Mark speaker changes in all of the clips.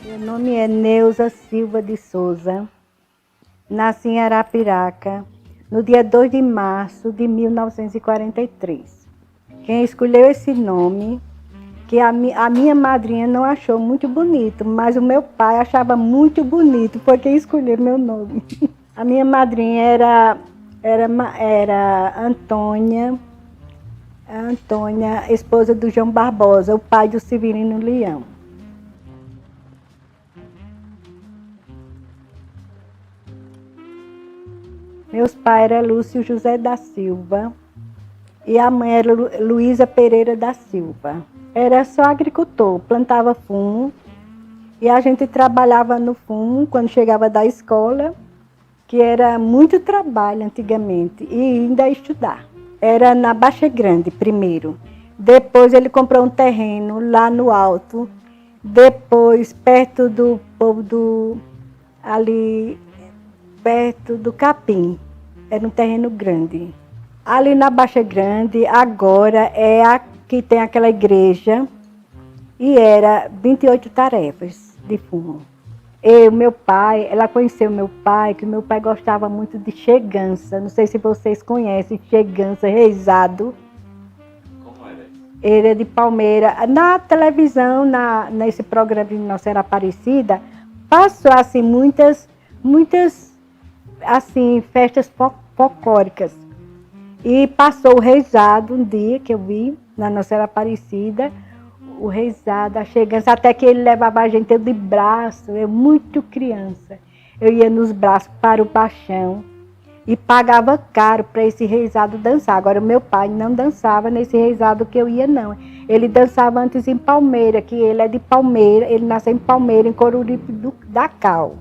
Speaker 1: Meu nome é Neuza Silva de Souza, nasci em Arapiraca, no dia 2 de março de 1943. Quem escolheu esse nome, que a minha madrinha não achou muito bonito, mas o meu pai achava muito bonito, foi quem escolheu meu nome. A minha madrinha era Antônia, esposa do João Barbosa, o pai do Severino Leão. Meus pais eram Lúcio José da Silva e a mãe era Luísa Pereira da Silva. Era só agricultor, plantava fumo e a gente trabalhava no fumo quando chegava da escola, que era muito trabalho antigamente, e ainda estudar. Era na Baixa Grande primeiro, depois ele comprou um terreno lá no alto, depois perto do povo ali perto do Capim, era um terreno grande. Ali na Baixa Grande, agora é que tem aquela igreja, e era 28 tarefas de fumo. Meu pai, ela conheceu meu pai, que meu pai gostava muito de chegança, não sei se vocês conhecem, chegança, reisado.
Speaker 2: Como era?
Speaker 1: Ele é de Palmeira. Na televisão, nesse programa de Nossa Senhora Aparecida, passou assim muitas assim, festas folclóricas. E passou o reisado um dia que eu vi na Nossa Senhora Aparecida, o reisado, a chegança, até que ele levava a gente de braço, eu muito criança. Eu ia nos braços para o paixão e pagava caro para esse reisado dançar. Agora, o meu pai não dançava nesse reisado que eu ia, não. Ele dançava antes em Palmeira, que ele é de Palmeira, ele nasceu em Palmeira, em Coruripe da Cal.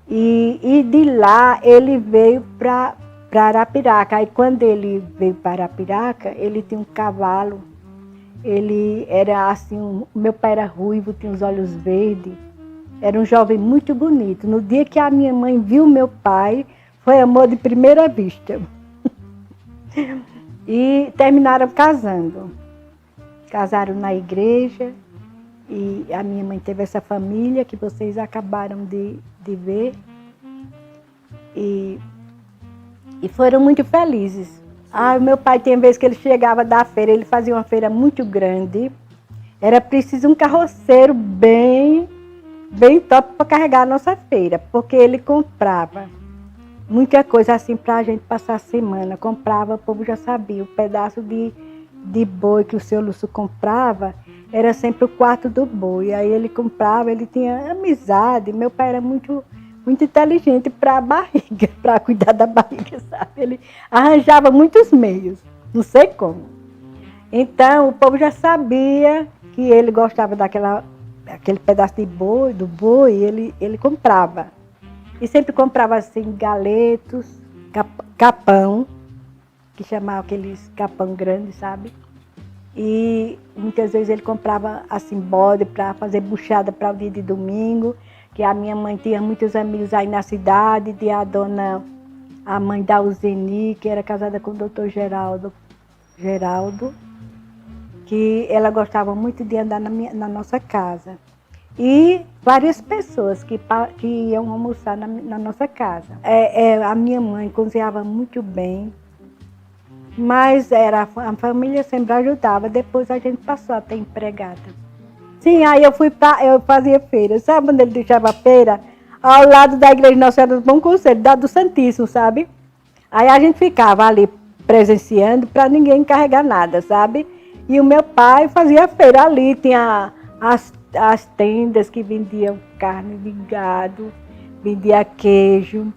Speaker 1: E de lá ele veio para Arapiraca. Aí quando ele veio para Arapiraca, ele tinha um cavalo. Ele era assim, meu pai era ruivo, tinha os olhos verdes. Era um jovem muito bonito. No dia que a minha mãe viu meu pai, foi amor de primeira vista. E terminaram casando. Casaram na igreja. E a minha mãe teve essa família que vocês acabaram de ver. E foram muito felizes. O meu pai tinha vezes que ele chegava da feira, ele fazia uma feira muito grande. Era preciso um carroceiro bem top para carregar a nossa feira, porque ele comprava muita coisa assim para a gente passar a semana. Comprava, o povo já sabia, o pedaço de boi que o seu Lúcio comprava, era sempre o quarto do boi. Aí ele comprava, ele tinha amizade. Meu pai era muito inteligente para a barriga, para cuidar da barriga, sabe? Ele arranjava muitos meios, não sei como. Então, o povo já sabia que ele gostava daquele pedaço de boi, do boi, ele comprava. E sempre comprava assim, galetos, capão, que chamava aqueles capão grandes, sabe? E muitas vezes ele comprava assim, bode para fazer buchada para o dia de domingo, que a minha mãe tinha muitos amigos aí na cidade, a mãe da Uzeni, que era casada com o doutor Geraldo, que ela gostava muito de andar na nossa casa. E várias pessoas que iam almoçar na nossa casa. A minha mãe cozinhava muito bem, mas a família sempre ajudava. Depois a gente passou a ter empregada. Sim, aí eu fazia feira. Sabe onde ele deixava a feira? ao lado da igreja Nossa Senhora do Bom Conselho, do Santíssimo, sabe? Aí a gente ficava ali presenciando para ninguém carregar nada, sabe? E o meu pai fazia feira ali, tinha as tendas que vendiam carne de gado, vendia queijo,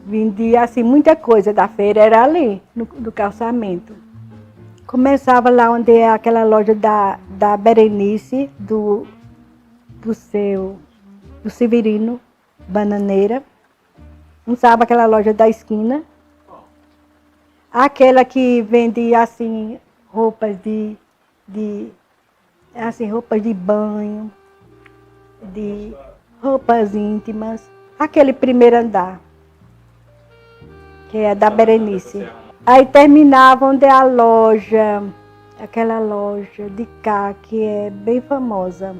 Speaker 1: vendia assim muita coisa da feira, era ali, no calçamento. Começava lá onde é aquela loja da Berenice, do Severino, bananeira. Não sabe aquela loja da esquina? Aquela que vende assim roupas roupas de banho, de roupas íntimas. Aquele primeiro andar, que é da Berenice. Aí terminava onde é a loja, aquela loja de cá, que é bem famosa.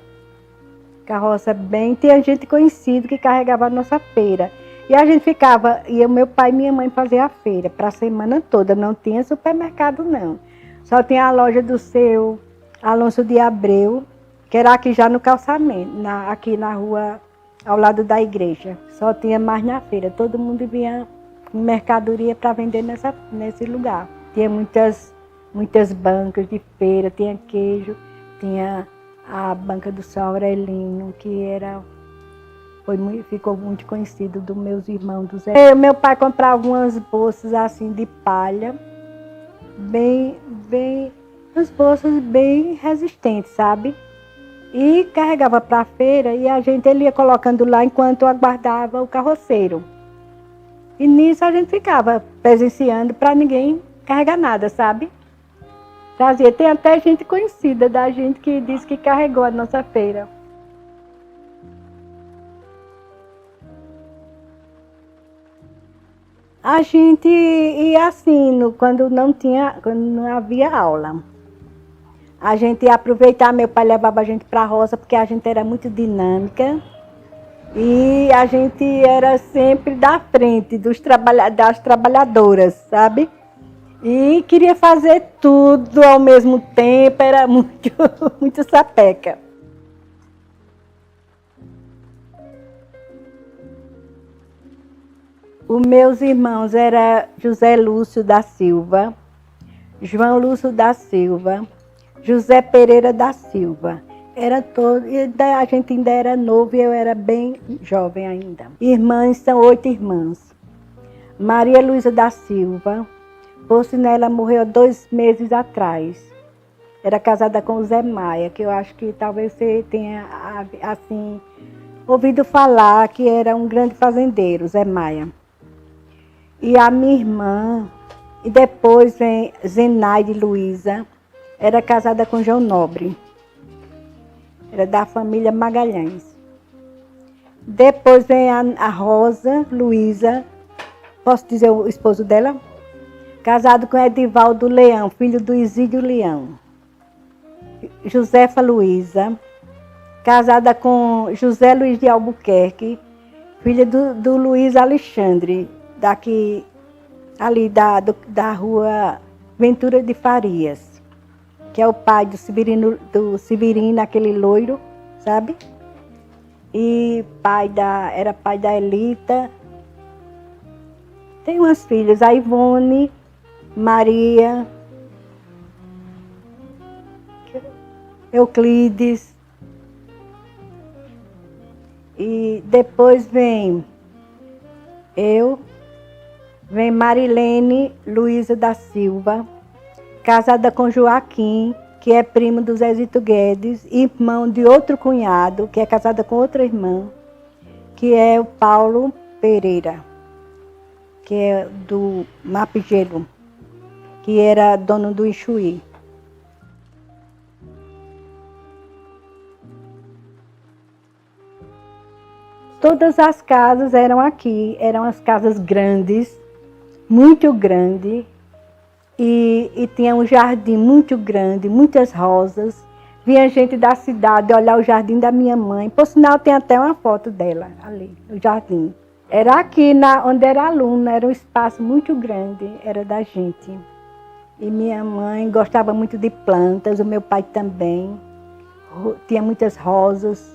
Speaker 1: Carroça bem, tinha gente conhecida que carregava a nossa feira. E a gente ficava, e o meu pai e minha mãe faziam a feira para a semana toda, não tinha supermercado não. Só tinha a loja do seu Alonso de Abreu, que era aqui já no calçamento, aqui na rua, ao lado da igreja. Só tinha mais na feira, todo mundo vinha com mercadoria para vender nesse lugar. Tinha muitas bancas de feira, tinha queijo, tinha a banca do São Aurelino, que ficou muito conhecido dos meus irmãos do Zé. Meu pai comprava umas bolsas assim de palha, umas bolsas bem resistentes, sabe? E carregava para a feira e ele ia colocando lá enquanto aguardava o carroceiro. E nisso a gente ficava presenciando para ninguém carregar nada, sabe? Trazia. Tem até gente conhecida da gente que disse que carregou a nossa feira. A gente ia assim, quando não havia aula. A gente ia aproveitar, meu pai levava a gente para a roça, porque a gente era muito dinâmica. E a gente era sempre da frente das trabalhadoras, sabe? E queria fazer tudo ao mesmo tempo, era muito sapeca. Os meus irmãos eram José Lúcio da Silva, João Lúcio da Silva, José Pereira da Silva. A gente ainda era novo e eu era bem jovem ainda. Irmãs, são 8 irmãs. Maria Luísa da Silva, por sinal, ela morreu 2 meses atrás. Era casada com o Zé Maia, que eu acho que talvez você tenha assim, ouvido falar que era um grande fazendeiro, Zé Maia. E a minha irmã, e depois vem Zenaide Luísa, era casada com João Nobre. Era da família Magalhães. Depois vem a Rosa Luísa, posso dizer o esposo dela? Casado com Edivaldo Leão, filho do Isídio Leão. Josefa Luísa, casada com José Luiz de Albuquerque, filha do Luiz Alexandre, daqui, ali da rua Ventura de Farias, que é o pai do Severino, aquele loiro, sabe? E era pai da Elita. Tem umas filhas, a Ivone, Maria, Euclides. E depois vem Marilene Luísa da Silva, casada com Joaquim, que é primo do Zezito Guedes, irmão de outro cunhado, que é casada com outra irmã, que é o Paulo Pereira, que é do Mapigelo, que era dono do Ichuí. Todas as casas eram aqui, eram as casas grandes, muito grandes, e tinha um jardim muito grande, muitas rosas. Vinha gente da cidade olhar o jardim da minha mãe. Por sinal, tem até uma foto dela ali, no jardim. Era aqui, onde era aluna, era um espaço muito grande, era da gente. E minha mãe gostava muito de plantas, o meu pai também. Tinha muitas rosas,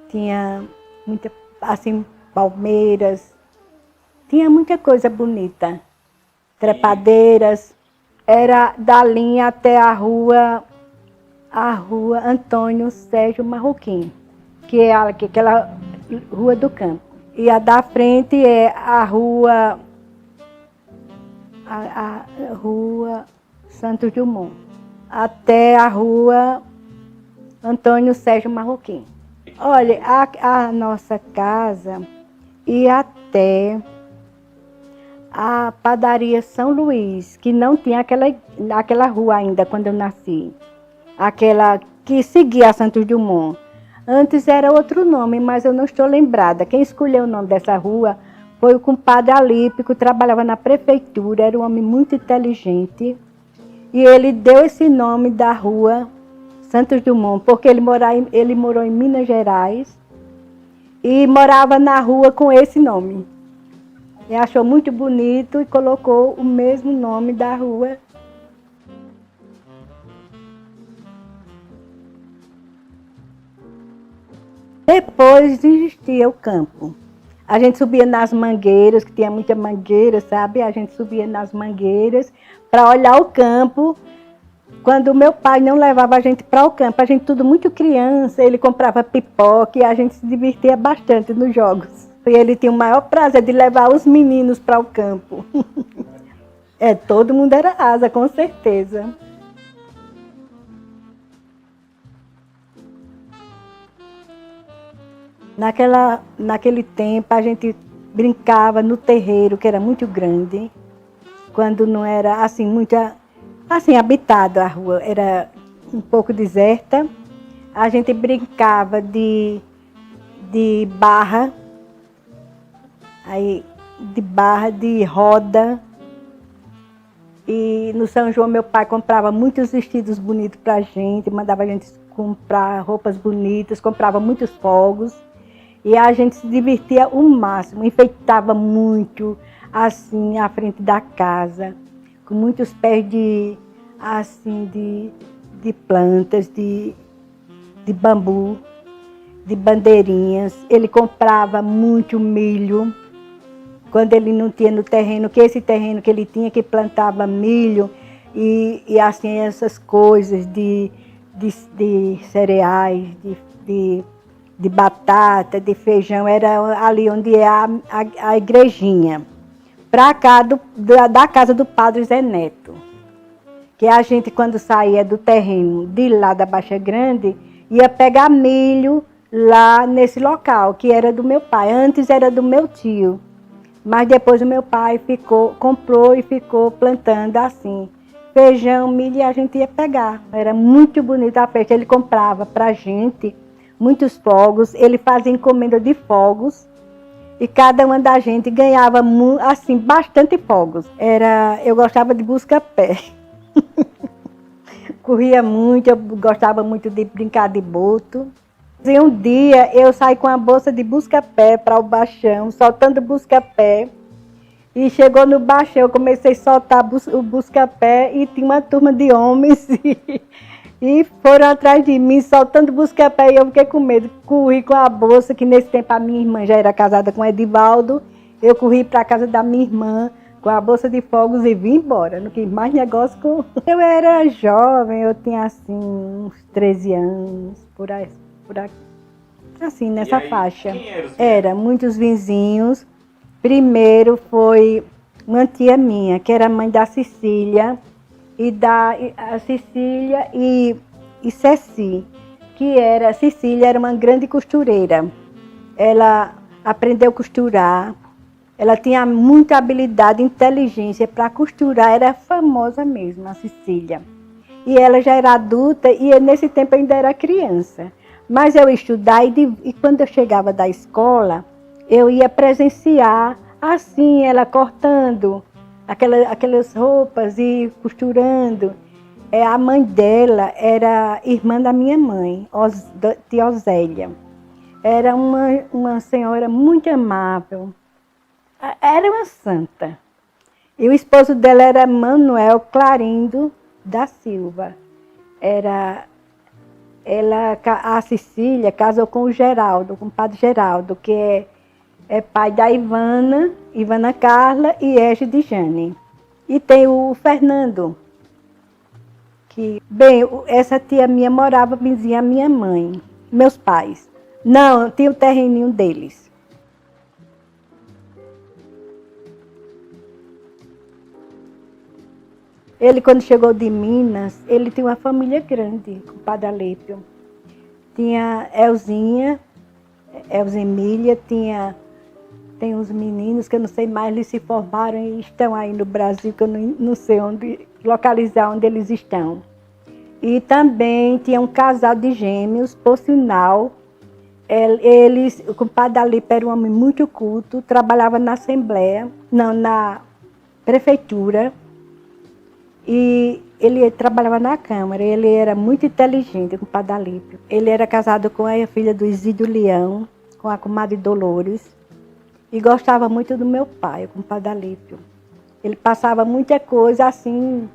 Speaker 1: tinha muita, assim, palmeiras, tinha muita coisa bonita, trepadeiras, era da linha até a rua Antônio Sérgio Marroquim, que é aquela rua do campo. E a da frente é a rua Santos Dumont, até a rua Antônio Sérgio Marroquim. Olha, a nossa casa ia até a padaria São Luís, que não tinha aquela rua ainda quando eu nasci. Aquela que seguia a Santos Dumont. Antes era outro nome, mas eu não estou lembrada. Quem escolheu o nome dessa rua foi o compadre Alípio, que trabalhava na prefeitura, era um homem muito inteligente. E ele deu esse nome da rua Santos Dumont, porque ele morou em Minas Gerais e morava na rua com esse nome. E achou muito bonito e colocou o mesmo nome da rua. Depois existia o campo. A gente subia nas mangueiras, que tinha muita mangueira, sabe? A gente subia nas mangueiras para olhar o campo. Quando meu pai não levava a gente para o campo, a gente tudo muito criança, ele comprava pipoca e a gente se divertia bastante nos jogos. E ele tinha o maior prazer de levar os meninos para o campo. Todo mundo era asa, com certeza. Naquele tempo a gente brincava no terreiro, que era muito grande, quando não era assim muito assim habitada a rua, era um pouco deserta. A gente brincava de barra, de roda. E no São João meu pai comprava muitos vestidos bonitos para a gente, mandava a gente comprar roupas bonitas, comprava muitos fogos. E a gente se divertia o máximo, enfeitava muito, assim, à frente da casa, com muitos pés de plantas, de bambu, de bandeirinhas. Ele comprava muito milho, quando ele não tinha no terreno, que esse terreno que ele tinha, que plantava milho e assim, essas coisas de cereais, de batata, de feijão, era ali onde é a igrejinha, para cá da casa do padre Zé Neto. Que a gente, quando saía do terreno de lá da Baixa Grande, ia pegar milho lá nesse local, que era do meu pai. Antes era do meu tio, mas depois o meu pai comprou e ficou plantando assim, feijão, milho, e a gente ia pegar. Era muito bonita a festa, ele comprava pra gente muitos fogos, ele fazia encomenda de fogos e cada uma da gente ganhava assim, bastante fogos. Eu gostava de busca-pé. Corria muito, eu gostava muito de brincar de boto. E um dia eu saí com a bolsa de busca-pé para o baixão, soltando busca-pé. E chegou no baixão, eu comecei a soltar o busca-pé e tinha uma turma de homens e foram atrás de mim, soltando busca-pé, e eu fiquei com medo. Corri com a bolsa, que nesse tempo a minha irmã já era casada com o Edivaldo. Eu corri para a casa da minha irmã com a bolsa de fogos e vim embora. Não quis mais negócio com... Eu era jovem, eu tinha assim uns 13 anos, por aí, assim, nessa faixa. Era muitos vizinhos. Primeiro foi uma tia minha, que era mãe da Cecília, a Cecília e Ceci, Cecília era uma grande costureira. Ela aprendeu a costurar, ela tinha muita habilidade, inteligência para costurar, era famosa mesmo, a Cecília. E ela já era adulta e nesse tempo ainda era criança. Mas eu ia estudar e quando eu chegava da escola, eu ia presenciar assim, ela cortando aquelas roupas e costurando. A mãe dela era irmã da minha mãe, tia Osélia. Era uma senhora muito amável. Era uma santa. E o esposo dela era Manuel Clarindo da Silva. A Cecília casou com o Geraldo, com o padre Geraldo, que é pai da Ivana Carla e Égide Jane. E tem o Fernando, que, bem, essa tia minha morava vizinha a minha mãe, meus pais. Não, tinha o terreninho deles. Ele, quando chegou de Minas, ele tinha uma família grande, com o Padre Alípio. Tinha Elzinha, Elza Emília, tem uns meninos que eu não sei mais, eles se formaram e estão aí no Brasil, que eu não sei onde localizar onde eles estão. E também tinha um casal de gêmeos, por sinal, eles, o compadre Alípio era um homem muito culto, trabalhava na Assembleia, não, na Prefeitura, e ele trabalhava na Câmara, ele era muito inteligente, o compadre Alípio. Ele era casado com a filha do Isídio Leão, com a comadre Dolores, e gostava muito do meu pai, o compadre Alípio. Ele passava muita coisa assim,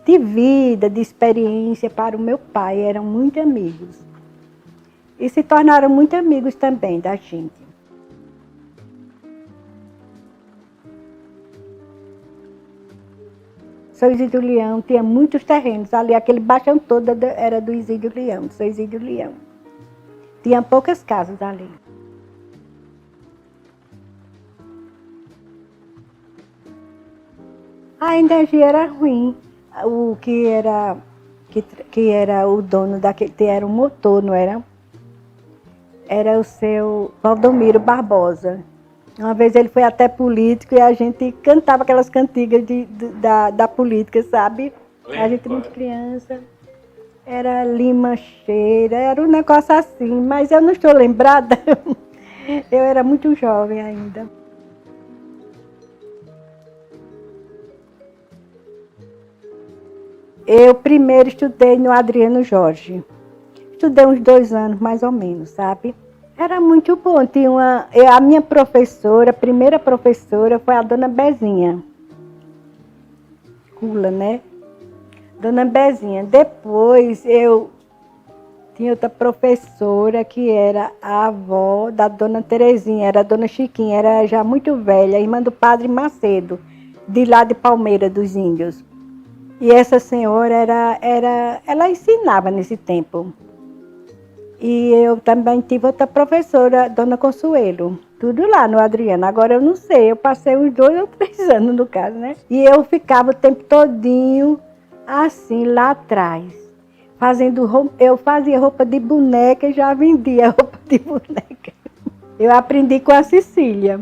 Speaker 1: de vida, de experiência para o meu pai, eram muito amigos. E se tornaram muito amigos também da gente. Seu Isídio Leão tinha muitos terrenos ali, aquele baixão todo era do Isídio Leão, do seu Isídio Leão. Tinha poucas casas ali. A energia era ruim. O que era o dono daquele, era um motor, não era? Era o seu Valdomiro Barbosa. Uma vez ele foi até político e a gente cantava aquelas cantigas da política, sabe? A gente muito criança. Era Lima Cheira, era um negócio assim, mas eu não estou lembrada. Eu era muito jovem ainda. Eu primeiro estudei no Adriano Jorge. Estudei uns 2 anos, mais ou menos, sabe? Era muito bom. Tinha a minha professora, a primeira professora foi a dona Bezinha. Cula, né? Dona Bezinha. Depois eu tinha outra professora que era a avó da dona Terezinha, era a dona Chiquinha, era já muito velha, irmã do padre Macedo, de lá de Palmeira dos Índios. E essa senhora ela ensinava nesse tempo. E eu também tive outra professora, dona Consuelo, tudo lá no Adriano. Agora eu não sei, eu passei uns 2 ou 3 anos no caso, né? E eu ficava o tempo todinho assim, lá atrás, eu fazia roupa de boneca e já vendia roupa de boneca. Eu aprendi com a Cecília.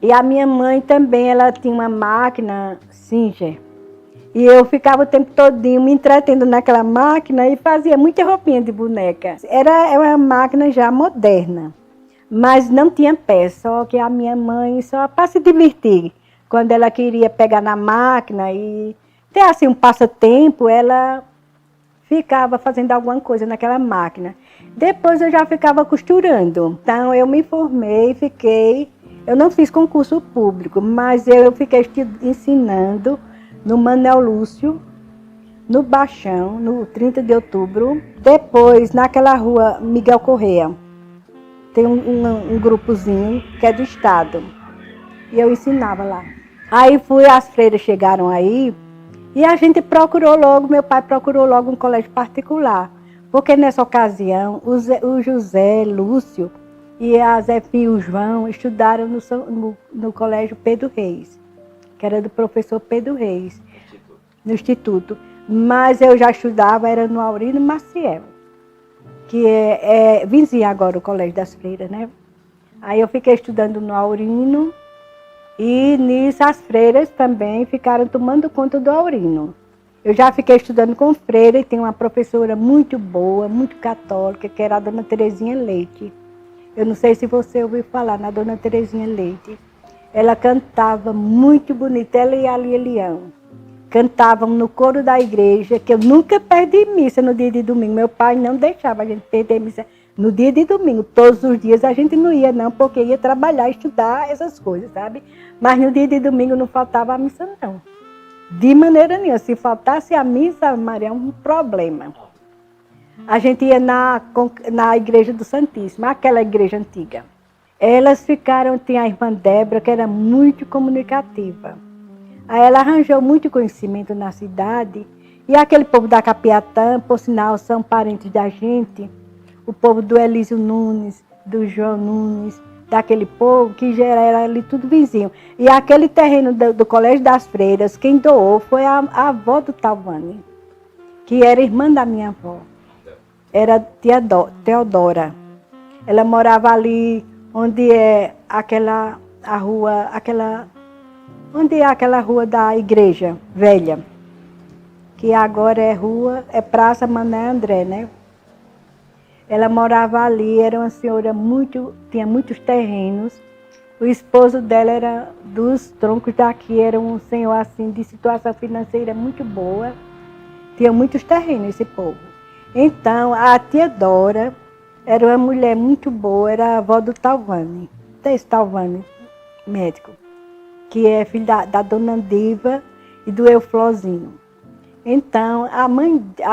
Speaker 1: E a minha mãe também, ela tinha uma máquina Singer. E eu ficava o tempo todinho me entretendo naquela máquina e fazia muita roupinha de boneca. Era uma máquina já moderna, mas não tinha pé, só que a minha mãe, só para se divertir, quando ela queria pegar na máquina e ter assim um passatempo, ela ficava fazendo alguma coisa naquela máquina. Depois eu já ficava costurando. Então eu me formei, eu não fiz concurso público, mas eu fiquei ensinando no Manuel Lúcio, no Baixão, no 30 de outubro. Depois, naquela rua Miguel Correia, tem um grupozinho que é do estado. E eu ensinava lá. Aí as freiras chegaram aí e a gente procurou logo, meu pai procurou logo um colégio particular. Porque nessa ocasião, o José Lúcio e a Zefia e o João estudaram no colégio Pedro Reis, que era do professor Pedro Reis, no Instituto. Mas eu já estudava, era no Aurino Maciel, que é vizinho agora o Colégio das Freiras, né? Aí eu fiquei estudando no Aurino e nisso as freiras também ficaram tomando conta do Aurino. Eu já fiquei estudando com freira e tem uma professora muito boa, muito católica, que era a dona Terezinha Leite. Eu não sei se você ouviu falar na dona Terezinha Leite. Ela cantava muito bonito, ela e a Lia Leão. Cantavam no coro da igreja, que eu nunca perdi missa no dia de domingo. Meu pai não deixava a gente perder missa no dia de domingo. Todos os dias a gente não ia não, porque ia trabalhar, estudar, essas coisas, sabe? Mas no dia de domingo não faltava a missa não. De maneira nenhuma. Se faltasse a missa, Maria, é um problema. A gente ia na igreja do Santíssimo, aquela igreja antiga. Elas ficaram, tinha a irmã Débora, que era muito comunicativa. Aí ela arranjou muito conhecimento na cidade, e aquele povo da Capiatã, por sinal, são parentes da gente, o povo do Elísio Nunes, do João Nunes, daquele povo que já era ali tudo vizinho. E aquele terreno do Colégio das Freiras, quem doou foi a avó do Talvani, que era irmã da minha avó. Era tia Teodora. Ela morava ali onde é onde é aquela rua da igreja velha, que agora é Praça Mané André, né? Ela morava ali, era uma senhora tinha muitos terrenos. O esposo dela era dos troncos daqui, era um senhor assim de situação financeira muito boa. Tinha muitos terrenos esse povo. Então, a tia Dora era uma mulher muito boa, era a avó do Talvani, desse Talvani, médico, que é filho da dona Andiva e do Euflozinho. Então, a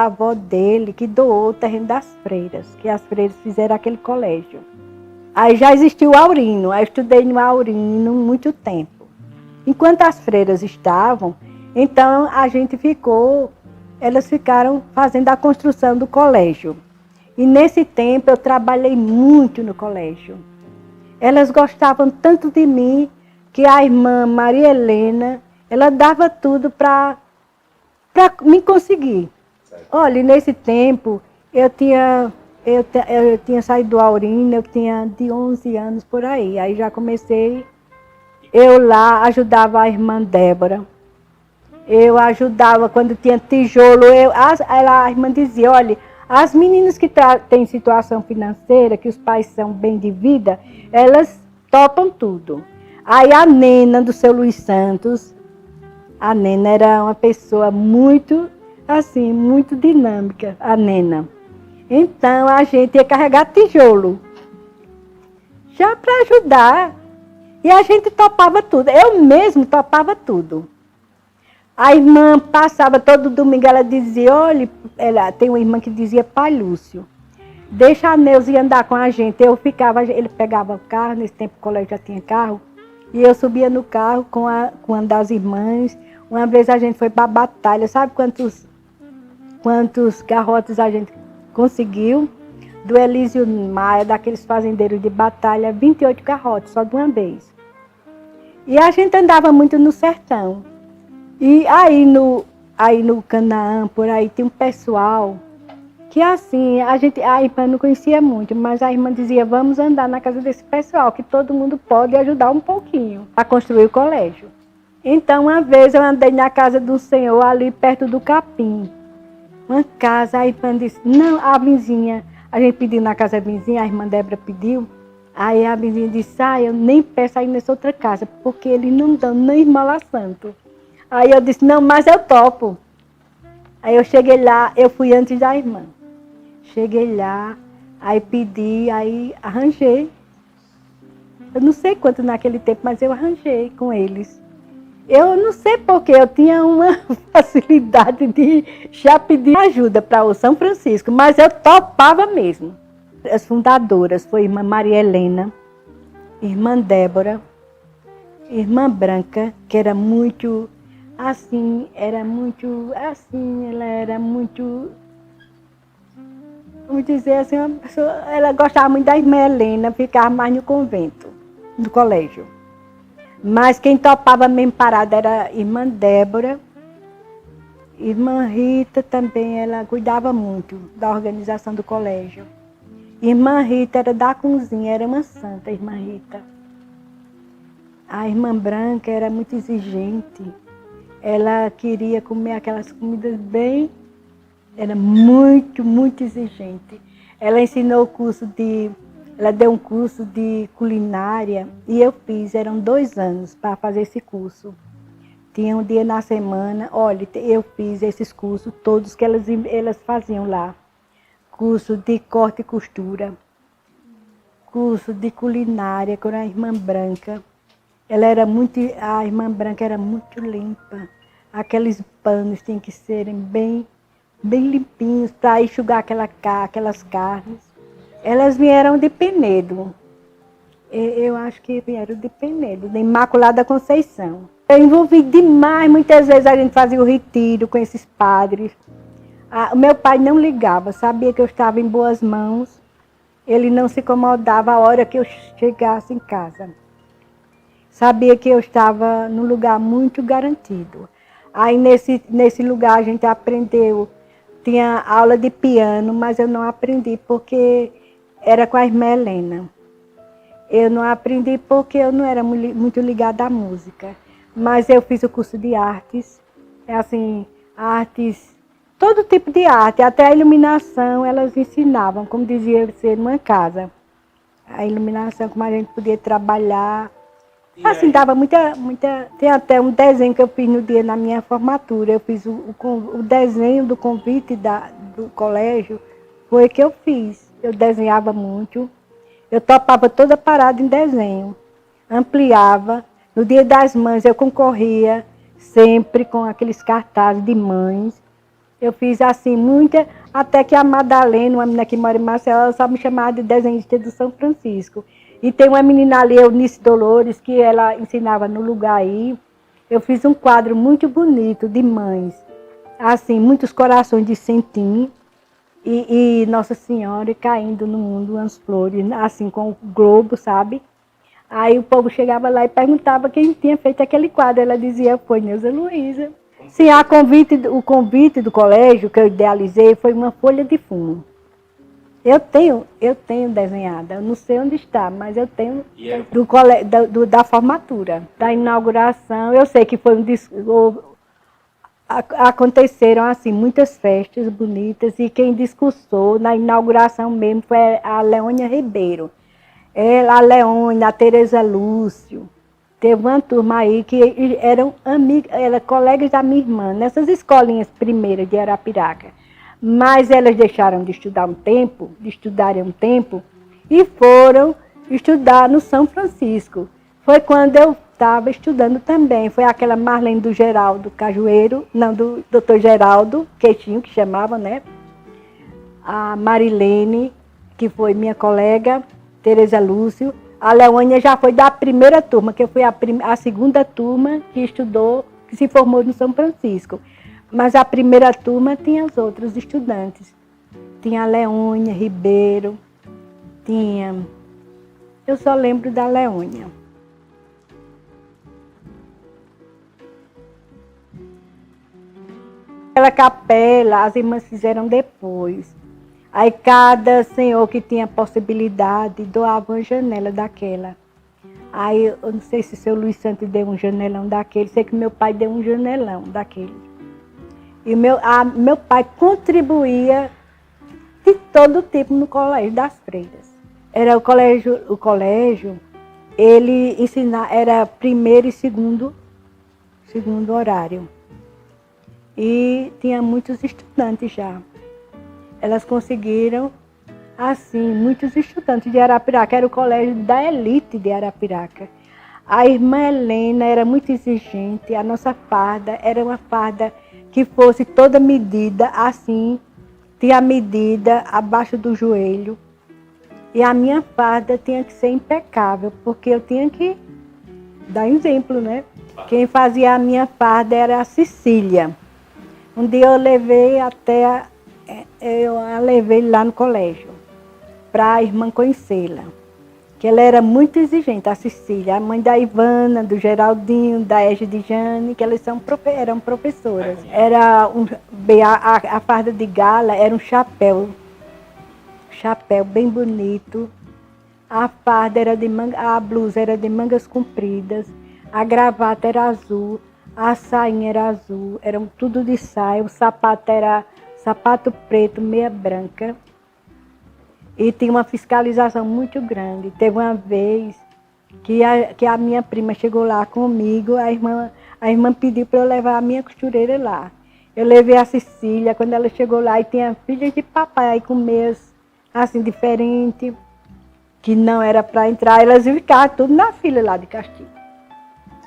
Speaker 1: avó dele que doou o terreno das freiras, que as freiras fizeram aquele colégio. Aí já existiu o Aurino, aí eu estudei no Aurino muito tempo. Enquanto as freiras estavam, então elas ficaram fazendo a construção do colégio. E nesse tempo eu trabalhei muito no colégio. Elas gostavam tanto de mim que a irmã Maria Helena, ela dava tudo para me conseguir. Olha, nesse tempo eu tinha saído do Aurino, eu tinha de 11 anos por aí. Aí já comecei, eu lá ajudava a irmã Débora. Eu ajudava quando tinha tijolo. A irmã dizia, olha, as meninas que têm situação financeira, que os pais são bem de vida, elas topam tudo. Aí a Nena, do seu Luiz Santos, a Nena era uma pessoa muito, assim, muito dinâmica, a Nena. Então a gente ia carregar tijolo, já para ajudar. E a gente topava tudo, eu mesmo topava tudo. A irmã passava todo domingo, ela dizia, olha, tem uma irmã que dizia, Pai Lúcio, deixa a Neuza andar com a gente. Ele pegava o carro, nesse tempo o colégio já tinha carro, e eu subia no carro com uma das irmãs. Uma vez a gente foi para a batalha, sabe quantos garrotes a gente conseguiu? Do Elísio Maia, daqueles fazendeiros de batalha, 28 garrotes, só de uma vez. E a gente andava muito no sertão. E aí no Canaã, por aí, tem um pessoal que assim, a irmã não conhecia muito, mas a irmã dizia, vamos andar na casa desse pessoal, que todo mundo pode ajudar um pouquinho a construir o colégio. Então, uma vez eu andei na casa do senhor ali perto do Capim. Uma casa, a irmã disse, não, a vizinha, a gente pediu na casa da vizinha, a irmã Débora pediu, aí a vizinha disse, eu nem peço aí nessa outra casa, porque eles não dão nem esmola santo. Aí eu disse, não, mas eu topo. Aí eu cheguei lá, eu fui antes da irmã. Cheguei lá, aí pedi, aí arranjei. Eu não sei quanto naquele tempo, mas eu arranjei com eles. Eu não sei porque eu tinha uma facilidade de já pedir ajuda para o São Francisco, mas eu topava mesmo. As fundadoras foi irmã Maria Helena, irmã Débora, irmã Branca, que era muito... assim, ela era muito, vamos dizer assim, uma pessoa, ela gostava muito da irmã Helena, ficava mais no convento, no colégio. Mas quem topava mesmo parada era a irmã Débora, irmã Rita também, ela cuidava muito da organização do colégio. Irmã Rita era da cozinha, era uma santa, a irmã Rita. A irmã Branca era muito exigente. Ela queria comer aquelas comidas bem, era muito, muito exigente. Ela deu um curso de culinária e eu fiz, eram 2 anos para fazer esse curso. Tinha um dia na semana, olha, eu fiz esses cursos todos que elas faziam lá. Curso de corte e costura, curso de culinária com a irmã Branca. A irmã Branca era muito limpa. Aqueles panos tinham que serem bem, bem limpinhos para enxugar aquelas carnes. Elas vieram de Penedo. Eu acho que era de Penedo, da Imaculada Conceição. Eu envolvi demais, muitas vezes a gente fazia o retiro com esses padres. O meu pai não ligava, sabia que eu estava em boas mãos. Ele não se incomodava a hora que eu chegasse em casa. Sabia que eu estava num lugar muito garantido. Aí nesse lugar a gente aprendeu, tinha aula de piano, mas eu não aprendi porque era com a irmã Helena. Eu não aprendi porque eu não era muito ligada à música. Mas eu fiz o curso de artes, assim, artes, todo tipo de arte, até a iluminação elas ensinavam, como dizia você, numa casa. A iluminação, como a gente podia trabalhar. Assim, dava muita. Tem até um desenho que eu fiz no dia da minha formatura. Eu fiz o desenho do convite do colégio, foi que eu fiz. Eu desenhava muito. Eu topava toda parada em desenho. Ampliava. No Dia das Mães eu concorria sempre com aqueles cartazes de mães. Eu fiz assim muita, até que a Madalena, uma menina que mora em Marcelo, ela só me chamava de desenhista do São Francisco. E tem uma menina ali, Eunice Dolores, que ela ensinava no lugar aí. Eu fiz um quadro muito bonito de mães. Assim, muitos corações de centim e Nossa Senhora caindo no mundo umas flores, assim, com o globo, sabe? Aí o povo chegava lá e perguntava quem tinha feito aquele quadro. Ela dizia, foi Neuza Luísa. Sim, o convite do colégio que eu idealizei foi uma folha de fumo. Eu tenho desenhada, eu não sei onde está, mas eu tenho da formatura, da inauguração. Eu sei que foi aconteceram assim muitas festas bonitas e quem discursou na inauguração mesmo foi a Leônia Ribeiro. Ela, a Leônia, a Tereza Lúcio, teve uma turma aí que eram colegas da minha irmã, nessas escolinhas primeiras de Arapiraca. Mas elas deixaram de estudarem um tempo, e foram estudar no São Francisco. Foi quando eu estava estudando também. Foi aquela Marlene do Geraldo Cajueiro, não, do doutor Geraldo Queixinho, que chamava, né? A Marilene, que foi minha colega, Tereza Lúcio. A Leônia já foi da primeira turma, que foi a segunda turma que estudou, que se formou no São Francisco. Mas a primeira turma tinha os outros estudantes. Tinha a Leônia Ribeiro, eu só lembro da Leônia. Aquela capela, as irmãs fizeram depois. Aí cada senhor que tinha possibilidade doava uma janela daquela. Aí eu não sei se o seu Luiz Santos deu um janelão daquele, sei que meu pai deu um janelão daquele. E meu pai contribuía de todo tipo no colégio das freiras. Era o colégio, ele era primeiro e segundo horário. E tinha muitos estudantes já. Elas conseguiram, assim, muitos estudantes de Arapiraca. Era o colégio da elite de Arapiraca. A irmã Helena era muito exigente. A nossa farda era uma farda que fosse toda medida, assim, tinha a medida abaixo do joelho. E a minha farda tinha que ser impecável, porque eu tinha que dar exemplo, né? Quem fazia a minha farda era a Cecília. Um dia eu levei lá no colégio, para a irmã conhecê-la. Que ela era muito exigente, a Cecília, a mãe da Ivana, do Geraldinho, da Egidijane, que elas eram professoras. Era a farda de gala era um chapéu bem bonito. A farda era a blusa era de mangas compridas, a gravata era azul, a sainha era azul, eram tudo de saia, o sapato era sapato preto, meia branca. E tinha uma fiscalização muito grande. Teve uma vez que a minha prima chegou lá comigo, a irmã pediu para eu levar a minha costureira lá. Eu levei a Cecília, quando ela chegou lá, e tinha filhas de papai com meias assim diferentes, que não era para entrar, elas ficavam tudo na fila lá de castigo.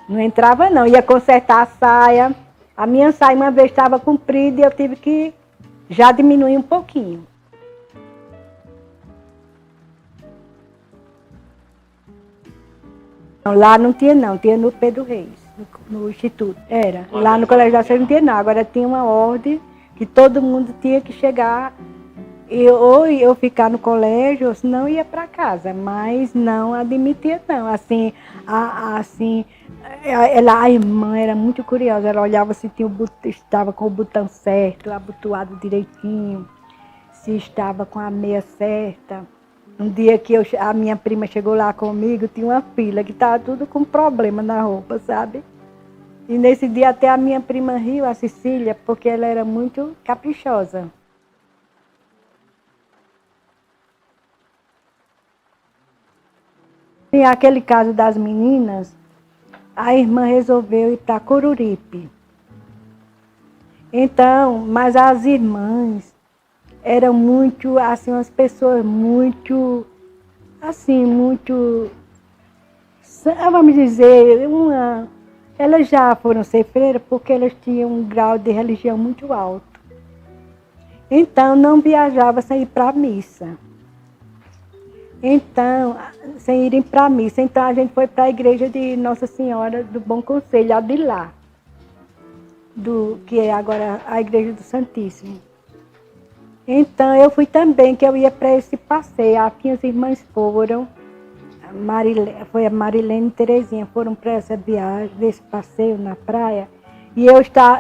Speaker 1: Não entrava não, ia consertar a saia. A minha saia uma vez estava comprida e eu tive que já diminuir um pouquinho. Lá não tinha não, tinha no Pedro Reis, no Instituto. Era. Lá no Colégio da Serra não tinha não, agora tinha uma ordem que todo mundo tinha que chegar, ou eu ficar no colégio, ou senão ia para casa, mas não admitia não. Assim, a irmã era muito curiosa, ela olhava se estava com o botão certo, abotoado direitinho, se estava com a meia certa. Um dia que a minha prima chegou lá comigo, tinha uma fila que estava tudo com problema na roupa, sabe? E nesse dia até a minha prima riu, a Cecília, porque ela era muito caprichosa. E aquele caso das meninas, a irmã resolveu ir para Coruripe. Então, mas as irmãs eram muito, assim, umas pessoas muito, assim, muito, vamos dizer, elas já foram ser freiras porque elas tinham um grau de religião muito alto. Então, não viajava sem ir para a missa. Então, sem irem para a missa. Então, a gente foi para a igreja de Nossa Senhora do Bom Conselho, a de lá, que é agora a igreja do Santíssimo. Então, eu fui também, que eu ia para esse passeio. As minhas irmãs foram, foi a Marilene e Terezinha, foram para essa viagem, desse passeio na praia. E eu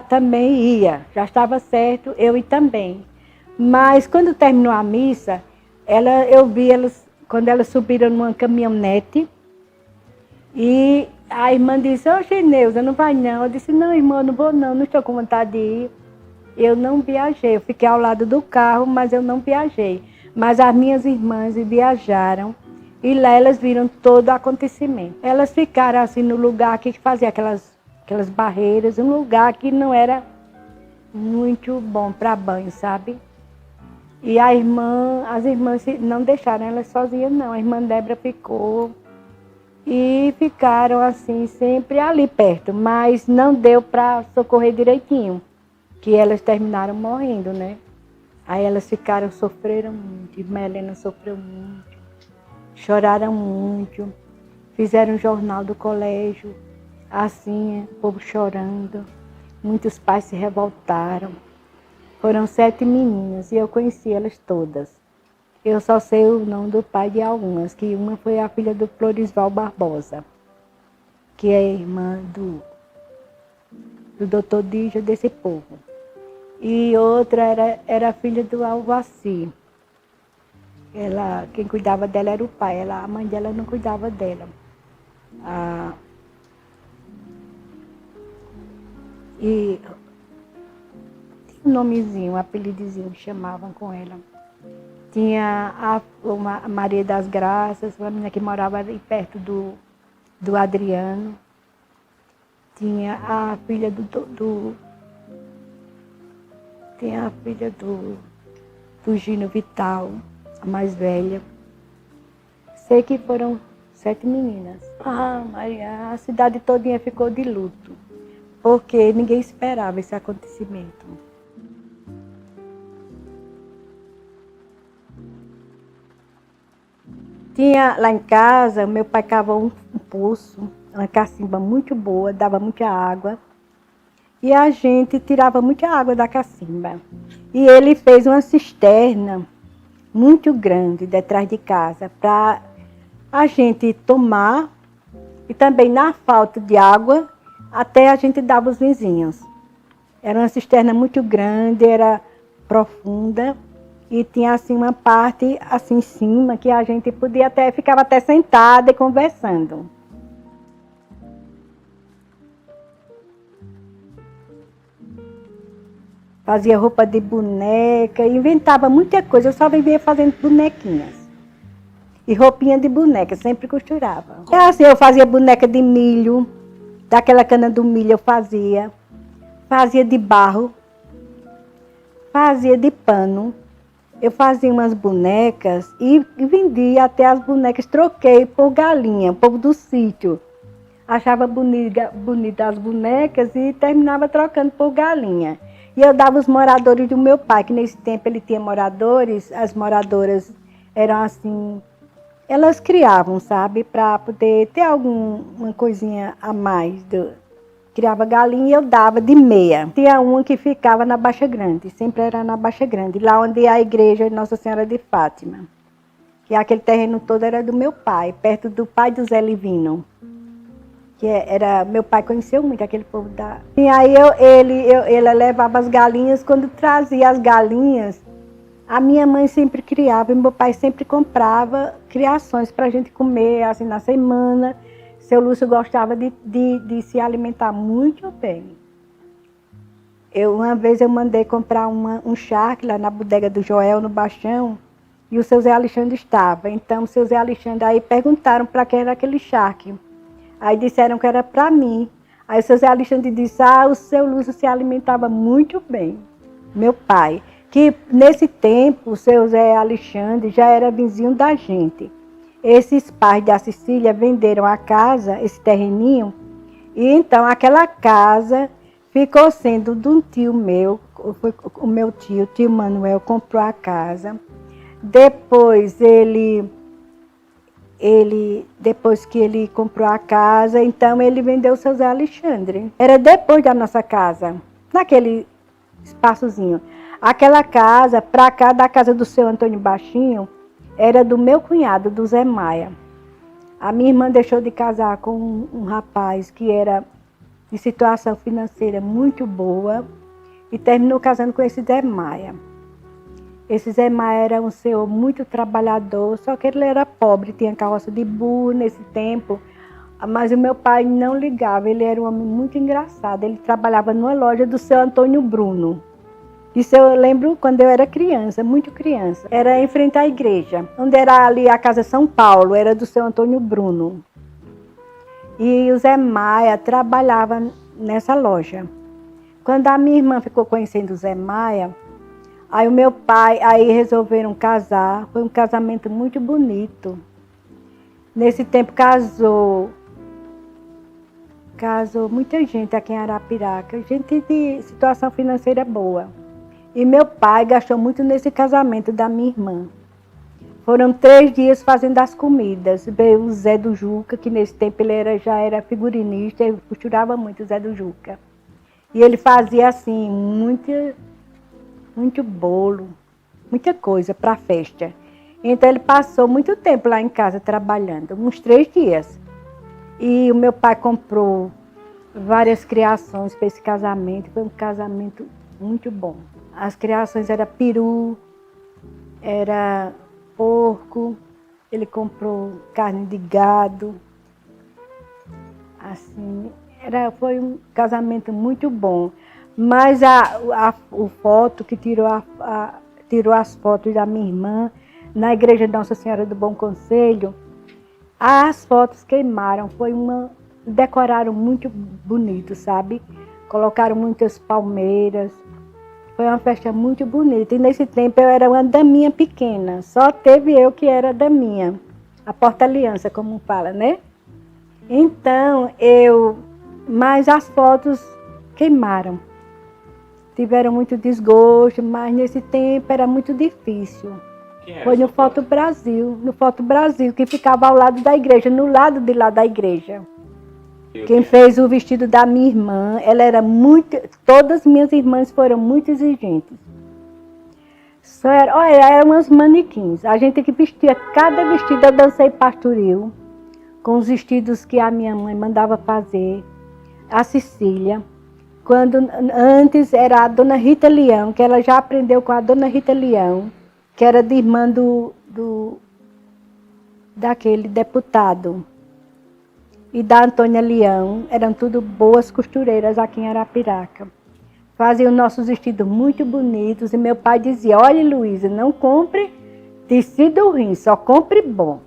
Speaker 1: também ia, já estava certo, eu ia também. Mas, quando terminou a missa, eu vi elas, quando elas subiram numa caminhonete, e a irmã disse: "Oxe, Neuza, não vai não." Eu disse: "Não, irmã, não vou não estou com vontade de ir." Eu não viajei, eu fiquei ao lado do carro, mas eu não viajei. Mas as minhas irmãs viajaram e lá elas viram todo o acontecimento. Elas ficaram assim no lugar que fazia aquelas barreiras, um lugar que não era muito bom para banho, sabe? E as irmãs não deixaram elas sozinhas não, a irmã Débora ficou e ficaram assim sempre ali perto, mas não deu para socorrer direitinho, que elas terminaram morrendo, né? Aí elas ficaram, sofreram muito, irmã Helena sofreu muito, choraram muito, fizeram um jornal do colégio, assim, o povo chorando, muitos pais se revoltaram. Foram 7 meninas e eu conheci elas todas. Eu só sei o nome do pai de algumas, que uma foi a filha do Florisval Barbosa, que é irmã do doutor Dígia desse povo. E outra era filha do Alvaci. Quem cuidava dela era o pai, a mãe dela não cuidava dela. E tinha um nomezinho, um apelidozinho que chamavam com ela. Tinha a Maria das Graças, uma menina que morava ali perto do Adriano. Tinha a filha tinha a filha do Gino Vital, a mais velha. Sei que foram 7 meninas. Maria, a cidade todinha ficou de luto, porque ninguém esperava esse acontecimento. Tinha lá em casa, meu pai cavou um poço, uma cacimba muito boa, dava muita água. E a gente tirava muita água da cacimba. E ele fez uma cisterna muito grande detrás de casa para a gente tomar e também na falta de água, até a gente dava os vizinhos. Era uma cisterna muito grande, era profunda e tinha assim uma parte assim em cima que a gente ficava até sentada e conversando. Fazia roupa de boneca, inventava muita coisa, eu só vivia fazendo bonequinhas. E roupinha de boneca, sempre costurava. Assim, eu fazia boneca de milho, daquela cana do milho eu fazia. Fazia de barro, fazia de pano. Eu fazia umas bonecas e vendia até as bonecas, troquei por galinha, povo do sítio. Achava bonita as bonecas e terminava trocando por galinha. E eu dava os moradores do meu pai, que nesse tempo ele tinha moradores, as moradoras eram assim, Elas criavam, sabe, para poder ter alguma coisinha a mais. Criava galinha e eu dava de meia. Tinha uma que ficava na Baixa Grande, sempre era na Baixa Grande, lá onde é a igreja de Nossa Senhora de Fátima. Que aquele terreno todo era do meu pai, perto do pai do Zé Livino. Meu pai conheceu muito aquele povo da... E aí ele levava as galinhas, quando trazia as galinhas, a minha mãe sempre criava e meu pai sempre comprava criações para a gente comer, assim, na semana. Seu Lúcio gostava de se alimentar muito bem. Uma vez eu mandei comprar um charque lá na bodega do Joel, no Baixão, e o seu Zé Alexandre estava. Então, o seu Zé Alexandre aí perguntaram para quem era aquele charque. Aí disseram que era para mim. Aí o seu Zé Alexandre disse, o seu Lúcio se alimentava muito bem. Meu pai, que nesse tempo o seu Zé Alexandre já era vizinho da gente. Esses pais da Cecília venderam a casa, esse terreninho, e então aquela casa ficou sendo de um tio meu, o meu tio, o tio Manuel, comprou a casa. Depois depois que ele comprou a casa, então ele vendeu o seu Zé Alexandre. Era depois da nossa casa, naquele espaçozinho. Aquela casa, para cá da casa do seu Antônio Baixinho, era do meu cunhado, do Zé Maia. A minha irmã deixou de casar com um rapaz que era de situação financeira muito boa e terminou casando com esse Zé Maia. Esse Zé Maia era um senhor muito trabalhador, só que ele era pobre, tinha carroça de burro nesse tempo, mas o meu pai não ligava, ele era um homem muito engraçado, ele trabalhava numa loja do seu Antônio Bruno. Isso eu lembro quando eu era criança, muito criança. Era em frente à igreja, onde era ali a Casa São Paulo, era do seu Antônio Bruno. E o Zé Maia trabalhava nessa loja. Quando a minha irmã ficou conhecendo o Zé Maia, aí o meu pai, aí resolveram casar. Foi um casamento muito bonito. Nesse tempo casou muita gente aqui em Arapiraca, gente de situação financeira boa. E meu pai gastou muito nesse casamento da minha irmã. Foram 3 dias fazendo as comidas. Veio o Zé do Juca, que nesse tempo ele já era figurinista, ele costurava muito o Zé do Juca. E ele fazia assim, muito bolo, muita coisa para a festa. Então ele passou muito tempo lá em casa trabalhando, uns 3 dias. E o meu pai comprou várias criações para esse casamento. Foi um casamento muito bom. As criações eram peru, era porco, ele comprou carne de gado. Assim, foi um casamento muito bom. Mas o foto que tirou as fotos da minha irmã na igreja de Nossa Senhora do Bom Conselho, as fotos queimaram, decoraram muito bonito, sabe? Colocaram muitas palmeiras. Foi uma festa muito bonita. E nesse tempo eu era uma daminha pequena. Só teve eu que era daminha. A porta-aliança, como fala, né? Então, mas as fotos queimaram. Tiveram muito desgosto, mas nesse tempo era muito difícil. Foi no Foto Brasil, que ficava ao lado da igreja, no lado de lá da igreja. Quem fez o vestido da minha irmã, todas as minhas irmãs foram muito exigentes. Eram umas manequins. A gente que vestia cada vestido, eu dancei pastoril, com os vestidos que a minha mãe mandava fazer. A Cecília, antes era a dona Rita Leão, que ela já aprendeu com a dona Rita Leão, que era de irmã daquele deputado. E da Antônia Leão, eram tudo boas costureiras aqui em Arapiraca. Faziam nossos vestidos muito bonitos e meu pai dizia, olha Luísa, não compre tecido ruim, só compre bom.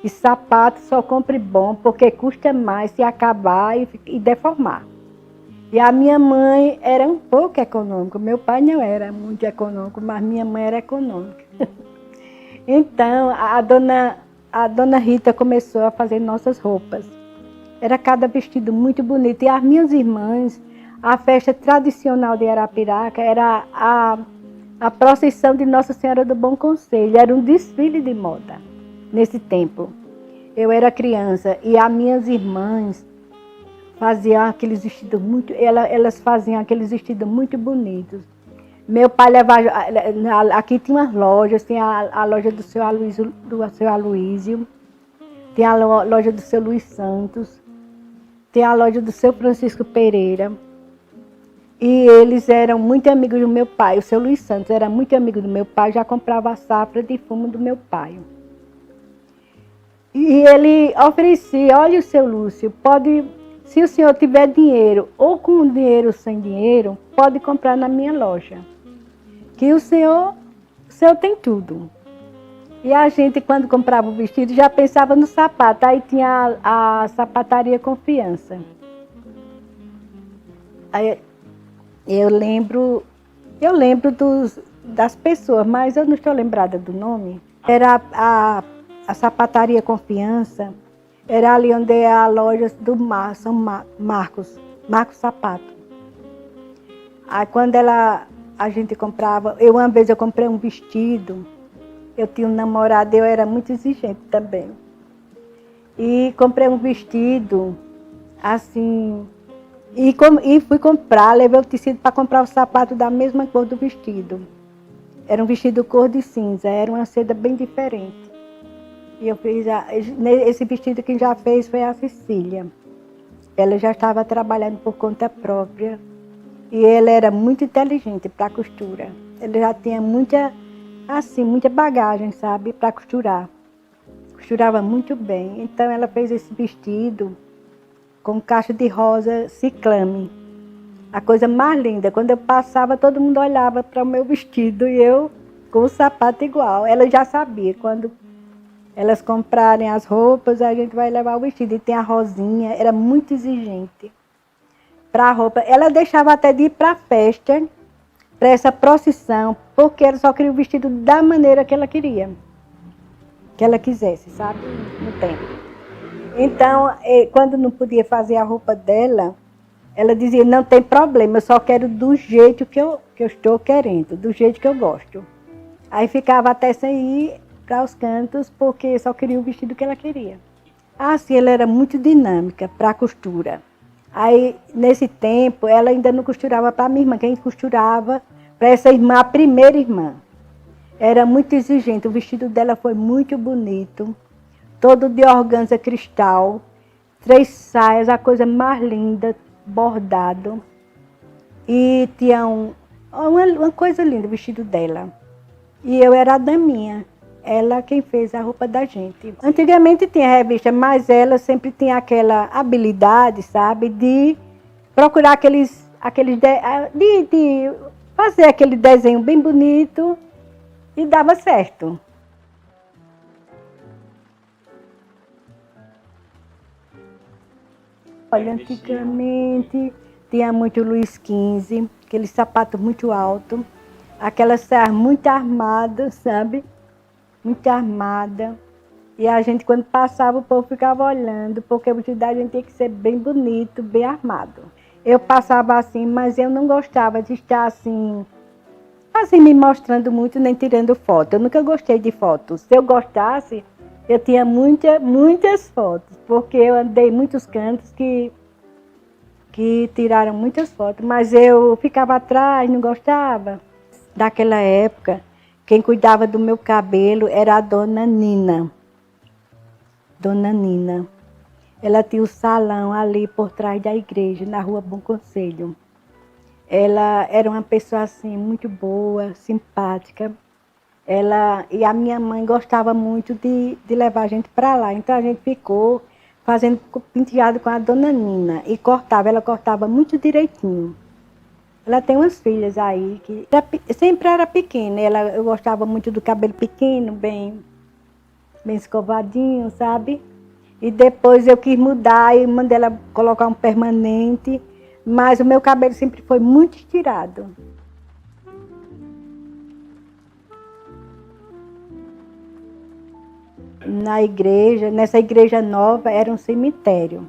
Speaker 1: E sapato só compre bom, porque custa mais se acabar e deformar. E a minha mãe era um pouco econômica, meu pai não era muito econômico, mas minha mãe era econômica. Então a dona Rita começou a fazer nossas roupas. Era cada vestido muito bonito. E as minhas irmãs, a festa tradicional de Arapiraca era a procissão de Nossa Senhora do Bom Conselho. Era um desfile de moda. nesse tempo. Eu era criança e as minhas irmãs faziam aqueles vestidos muito, elas faziam aqueles vestidos muito bonitos. Meu pai levava, aqui tinha umas lojas, tem a loja do seu Aloísio, tem a loja do seu Luiz Santos, tem a loja do seu Francisco Pereira. E eles eram muito amigos do meu pai. O seu Luiz Santos era muito amigo do meu pai, já comprava a safra de fumo do meu pai. E ele oferecia, olha o seu Lúcio, pode, se o senhor tiver dinheiro, ou com dinheiro ou sem dinheiro, pode comprar na minha loja. Que o senhor tem tudo. E a gente, quando comprava o vestido, já pensava no sapato. Aí tinha a sapataria Confiança. Aí, eu lembro das pessoas, mas eu não estou lembrada do nome. Era a sapataria Confiança, era ali onde é a loja do São Marcos Sapato. Aí quando a gente comprava, uma vez eu comprei um vestido, eu tinha um namorado, eu era muito exigente também. E comprei um vestido, assim, e fui comprar, levei o tecido para comprar o sapato da mesma cor do vestido. Era um vestido cor de cinza, era uma seda bem diferente. E eu fiz, esse vestido quem já fez foi a Cecília. Ela já estava trabalhando por conta própria e ela era muito inteligente para costura. Ela já tinha muita bagagem, sabe, para costurar. Costurava muito bem. Então ela fez esse vestido com caixa de rosa ciclame. A coisa mais linda. Quando eu passava, todo mundo olhava para o meu vestido e eu com o sapato igual. Ela já sabia, quando elas comprarem as roupas, a gente vai levar o vestido. E tem a rosinha, era muito exigente para a roupa. Ela deixava até de ir para a festa, para essa procissão, porque ela só queria o vestido da maneira que ela queria. Que ela quisesse, sabe? No tempo. Então, quando não podia fazer a roupa dela, ela dizia, não tem problema, eu só quero do jeito que eu estou querendo, do jeito que eu gosto. Aí ficava até sem ir para os cantos, porque só queria o vestido que ela queria. Assim, ela era muito dinâmica para a costura. Aí, nesse tempo, ela ainda não costurava para a minha irmã, quem costurava para essa irmã, a primeira irmã. Era muito exigente, o vestido dela foi muito bonito, todo de organza cristal, 3 saias, a coisa mais linda, bordado. E tinha uma coisa linda o vestido dela. E eu era a daminha. Ela quem fez a roupa da gente. Antigamente tinha revista, mas ela sempre tinha aquela habilidade, sabe, de procurar de fazer aquele desenho bem bonito e dava certo. Olha, antigamente tinha muito Luiz XV, aquele sapato muito alto, aquela saia muito armada, sabe? Muito armada. E a gente, quando passava, o povo ficava olhando, porque o vestido da gente tinha que ser bem bonito, bem armado. Eu passava assim, mas eu não gostava de estar assim me mostrando muito, nem tirando foto. Eu nunca gostei de fotos. Se eu gostasse, eu tinha muitas fotos, porque eu andei em muitos cantos que tiraram muitas fotos, mas eu ficava atrás, não gostava. Daquela época, quem cuidava do meu cabelo era a dona Nina. Dona Nina. Ela tinha o salão ali por trás da igreja, na rua Bom Conselho. Ela era uma pessoa assim, muito boa, simpática. E a minha mãe gostava muito de levar a gente para lá. Então a gente ficou fazendo penteado com a dona Nina. E ela cortava muito direitinho. Ela tem umas filhas aí que sempre era pequena. Eu gostava muito do cabelo pequeno, bem escovadinho, sabe? E depois eu quis mudar e mandei ela colocar um permanente. Mas o meu cabelo sempre foi muito estirado. Nessa igreja nova, era um cemitério.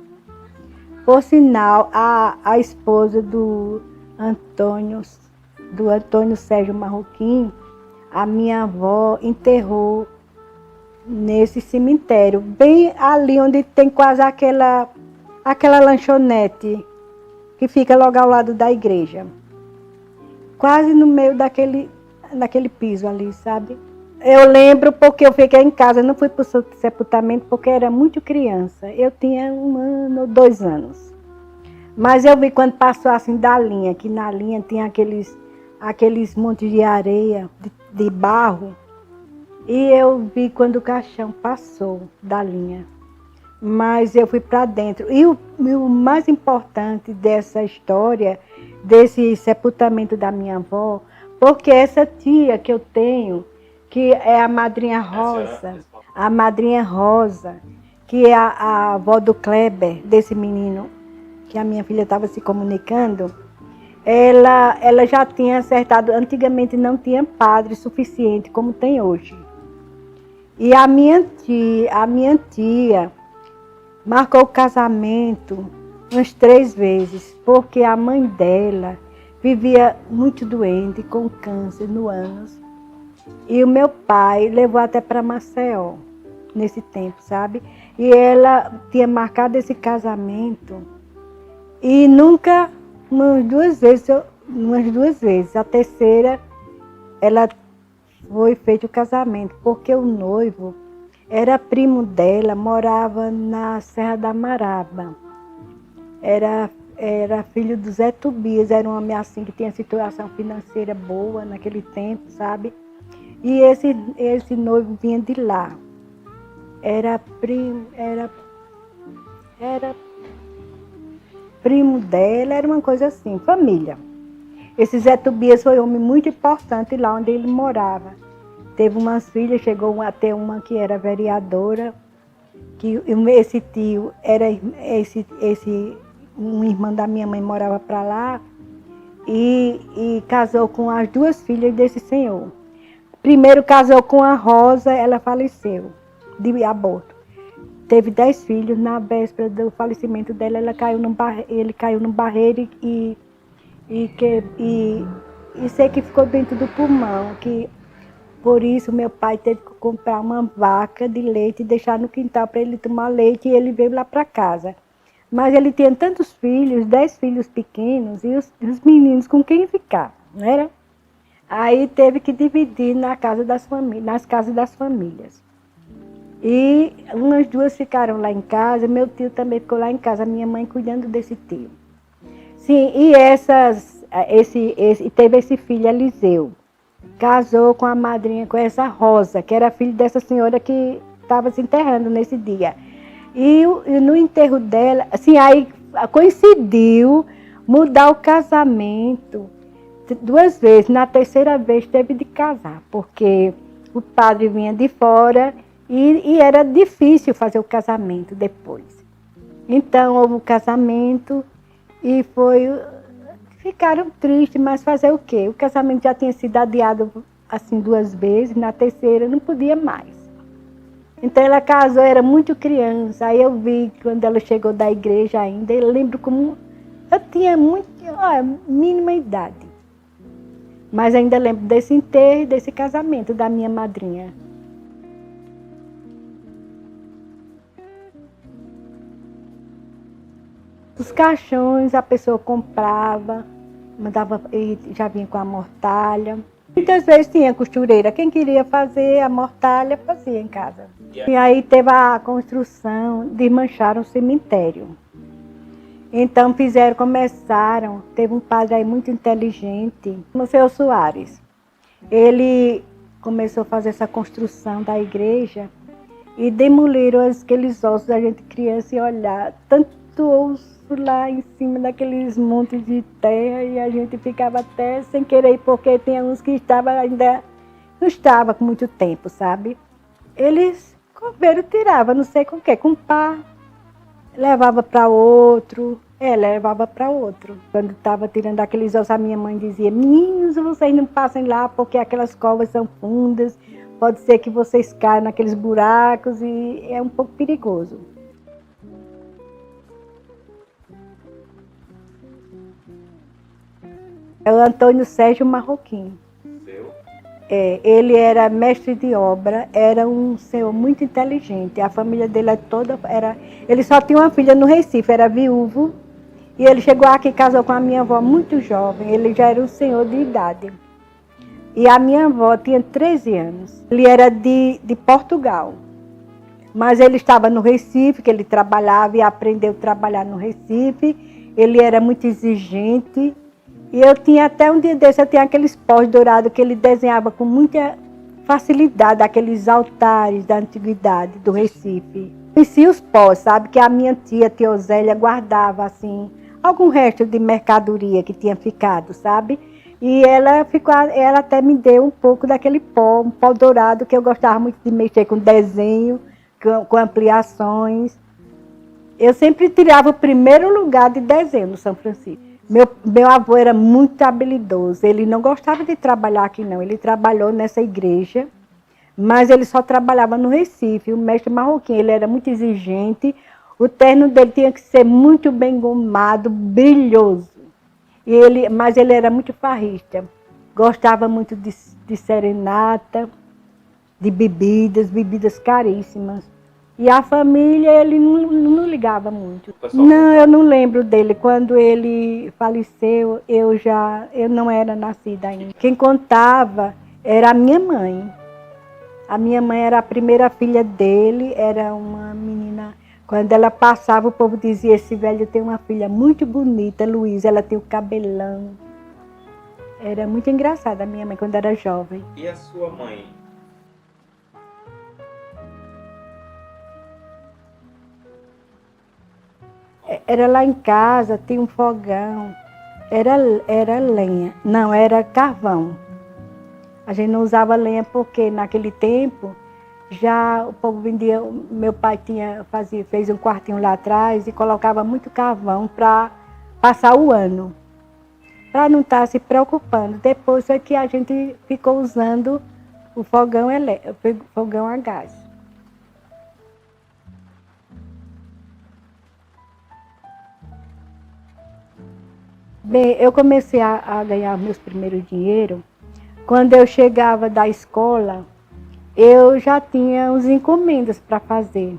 Speaker 1: Por sinal, a esposa do Antônio Sérgio Marroquim, a minha avó enterrou nesse cemitério, bem ali onde tem quase aquela lanchonete que fica logo ao lado da igreja. Quase no meio daquele piso ali, sabe? Eu lembro porque eu fiquei em casa, não fui para o sepultamento porque era muito criança. Eu tinha 1 ano ou 2 anos. Mas eu vi quando passou assim da linha, que na linha tinha aqueles montes de areia, de barro. E eu vi quando o caixão passou da linha. Mas eu fui para dentro. E o mais importante dessa história, desse sepultamento da minha avó, porque essa tia que eu tenho, que é a madrinha Rosa, que é a avó do Kleber, desse menino, que a minha filha estava se comunicando, ela já tinha acertado, antigamente não tinha padre suficiente como tem hoje. E a minha tia marcou o casamento umas 3 vezes, porque a mãe dela vivia muito doente, com câncer no ânus. E o meu pai levou até para Maceió, nesse tempo, sabe? E ela tinha marcado esse casamento e nunca, umas 2 vezes. A terceira, ela foi feito o casamento, porque o noivo era primo dela, morava na Serra da Maraba. Era filho do Zé Tobias, era um homem assim que tinha situação financeira boa naquele tempo, sabe? E esse noivo vinha de lá. Era primo dela, era uma coisa assim, família. Esse Zé Tobias foi um homem muito importante lá onde ele morava. Teve umas filhas, chegou até uma que era vereadora, que esse tio era um irmão da minha mãe morava para lá e casou com as 2 filhas desse senhor. Primeiro casou com a Rosa, ela faleceu de aborto. Teve 10 filhos, na véspera do falecimento dela, ele caiu no barreiro e sei que ficou dentro do pulmão, que por isso meu pai teve que comprar uma vaca de leite e deixar no quintal para ele tomar leite e ele veio lá para casa. Mas ele tinha tantos filhos, 10 filhos pequenos, e os meninos com quem ficar, não era? Aí teve que dividir nas casas das famílias. E umas 2 ficaram lá em casa, meu tio também ficou lá em casa, a minha mãe cuidando desse tio. Sim, e teve esse filho, Eliseu. Casou com a madrinha, com essa Rosa, que era filho dessa senhora que estava se enterrando nesse dia. E no enterro dela, assim, aí coincidiu mudar o casamento 2 vezes. Na terceira vez teve de casar, porque o padre vinha de fora e era difícil fazer o casamento depois. Então houve o casamento e ficaram tristes, mas fazer o quê? O casamento já tinha sido adiado assim 2 vezes, na terceira não podia mais. Então ela casou, era muito criança, aí eu vi quando ela chegou da igreja ainda, eu lembro como eu tinha mínima idade. Mas ainda lembro desse enterro e desse casamento da minha madrinha. Os caixões a pessoa comprava, mandava, já vinha com a mortalha. Muitas vezes tinha costureira. Quem queria fazer a mortalha, fazia em casa. E aí teve a construção, desmancharam o cemitério. Então teve um padre aí muito inteligente, o seu Soares. Ele começou a fazer essa construção da igreja e demoliram aqueles ossos da gente criança e olhar, tanto osso lá em cima daqueles montes de terra e a gente ficava até sem querer, porque tinha uns que ainda não estavam com muito tempo, sabe? Eles coveram, tiravam, não sei com o quê, com pá, levava para outro. Quando estava tirando aqueles ossos, a minha mãe dizia: meninos, vocês não passem lá porque aquelas covas são fundas, pode ser que vocês caiam naqueles buracos e é um pouco perigoso. É o Antônio Sérgio Marroquim.
Speaker 2: Seu?
Speaker 1: Ele era mestre de obra, era um senhor muito inteligente. A família dele toda era... Ele só tinha uma filha no Recife, era viúvo. E ele chegou aqui e casou com a minha avó muito jovem. Ele já era um senhor de idade. E a minha avó tinha 13 anos. Ele era de Portugal. Mas ele estava no Recife, que ele trabalhava e aprendeu a trabalhar no Recife. Ele era muito exigente. E eu tinha até um dia desse, eu tinha aqueles pós dourados que ele desenhava com muita facilidade, aqueles altares da antiguidade do Recife. Conheci os pós, sabe, que a minha tia Osélia, guardava assim, algum resto de mercadoria que tinha ficado, sabe? E ela até me deu um pouco daquele pó, um pó dourado, que eu gostava muito de mexer com desenho, com ampliações. Eu sempre tirava o primeiro lugar de desenho no São Francisco. Meu avô era muito habilidoso, ele não gostava de trabalhar aqui não, ele trabalhou nessa igreja, mas ele só trabalhava no Recife, o mestre marroquino, ele era muito exigente, o terno dele tinha que ser muito bem engomado, brilhoso, mas ele era muito farrista, gostava muito de serenata, de bebidas caríssimas. E a família, ele não ligava muito. Não, eu não lembro dele. Quando ele faleceu, eu não era nascida ainda. Quem contava era a minha mãe. A minha mãe era a primeira filha dele, era uma menina. Quando ela passava, o povo dizia, esse velho tem uma filha muito bonita, Luísa, ela tem o cabelão. Era muito engraçada a minha mãe quando era jovem.
Speaker 2: E a sua mãe?
Speaker 1: Era lá em casa, tinha um fogão, era lenha, não, era carvão. A gente não usava lenha porque naquele tempo já o povo vendia, meu pai fez um quartinho lá atrás e colocava muito carvão para passar o ano, para não estar se preocupando. Depois é que a gente ficou usando o fogão a gás. Bem, eu comecei a ganhar meus primeiros dinheiro. Quando eu chegava da escola, eu já tinha uns encomendas para fazer.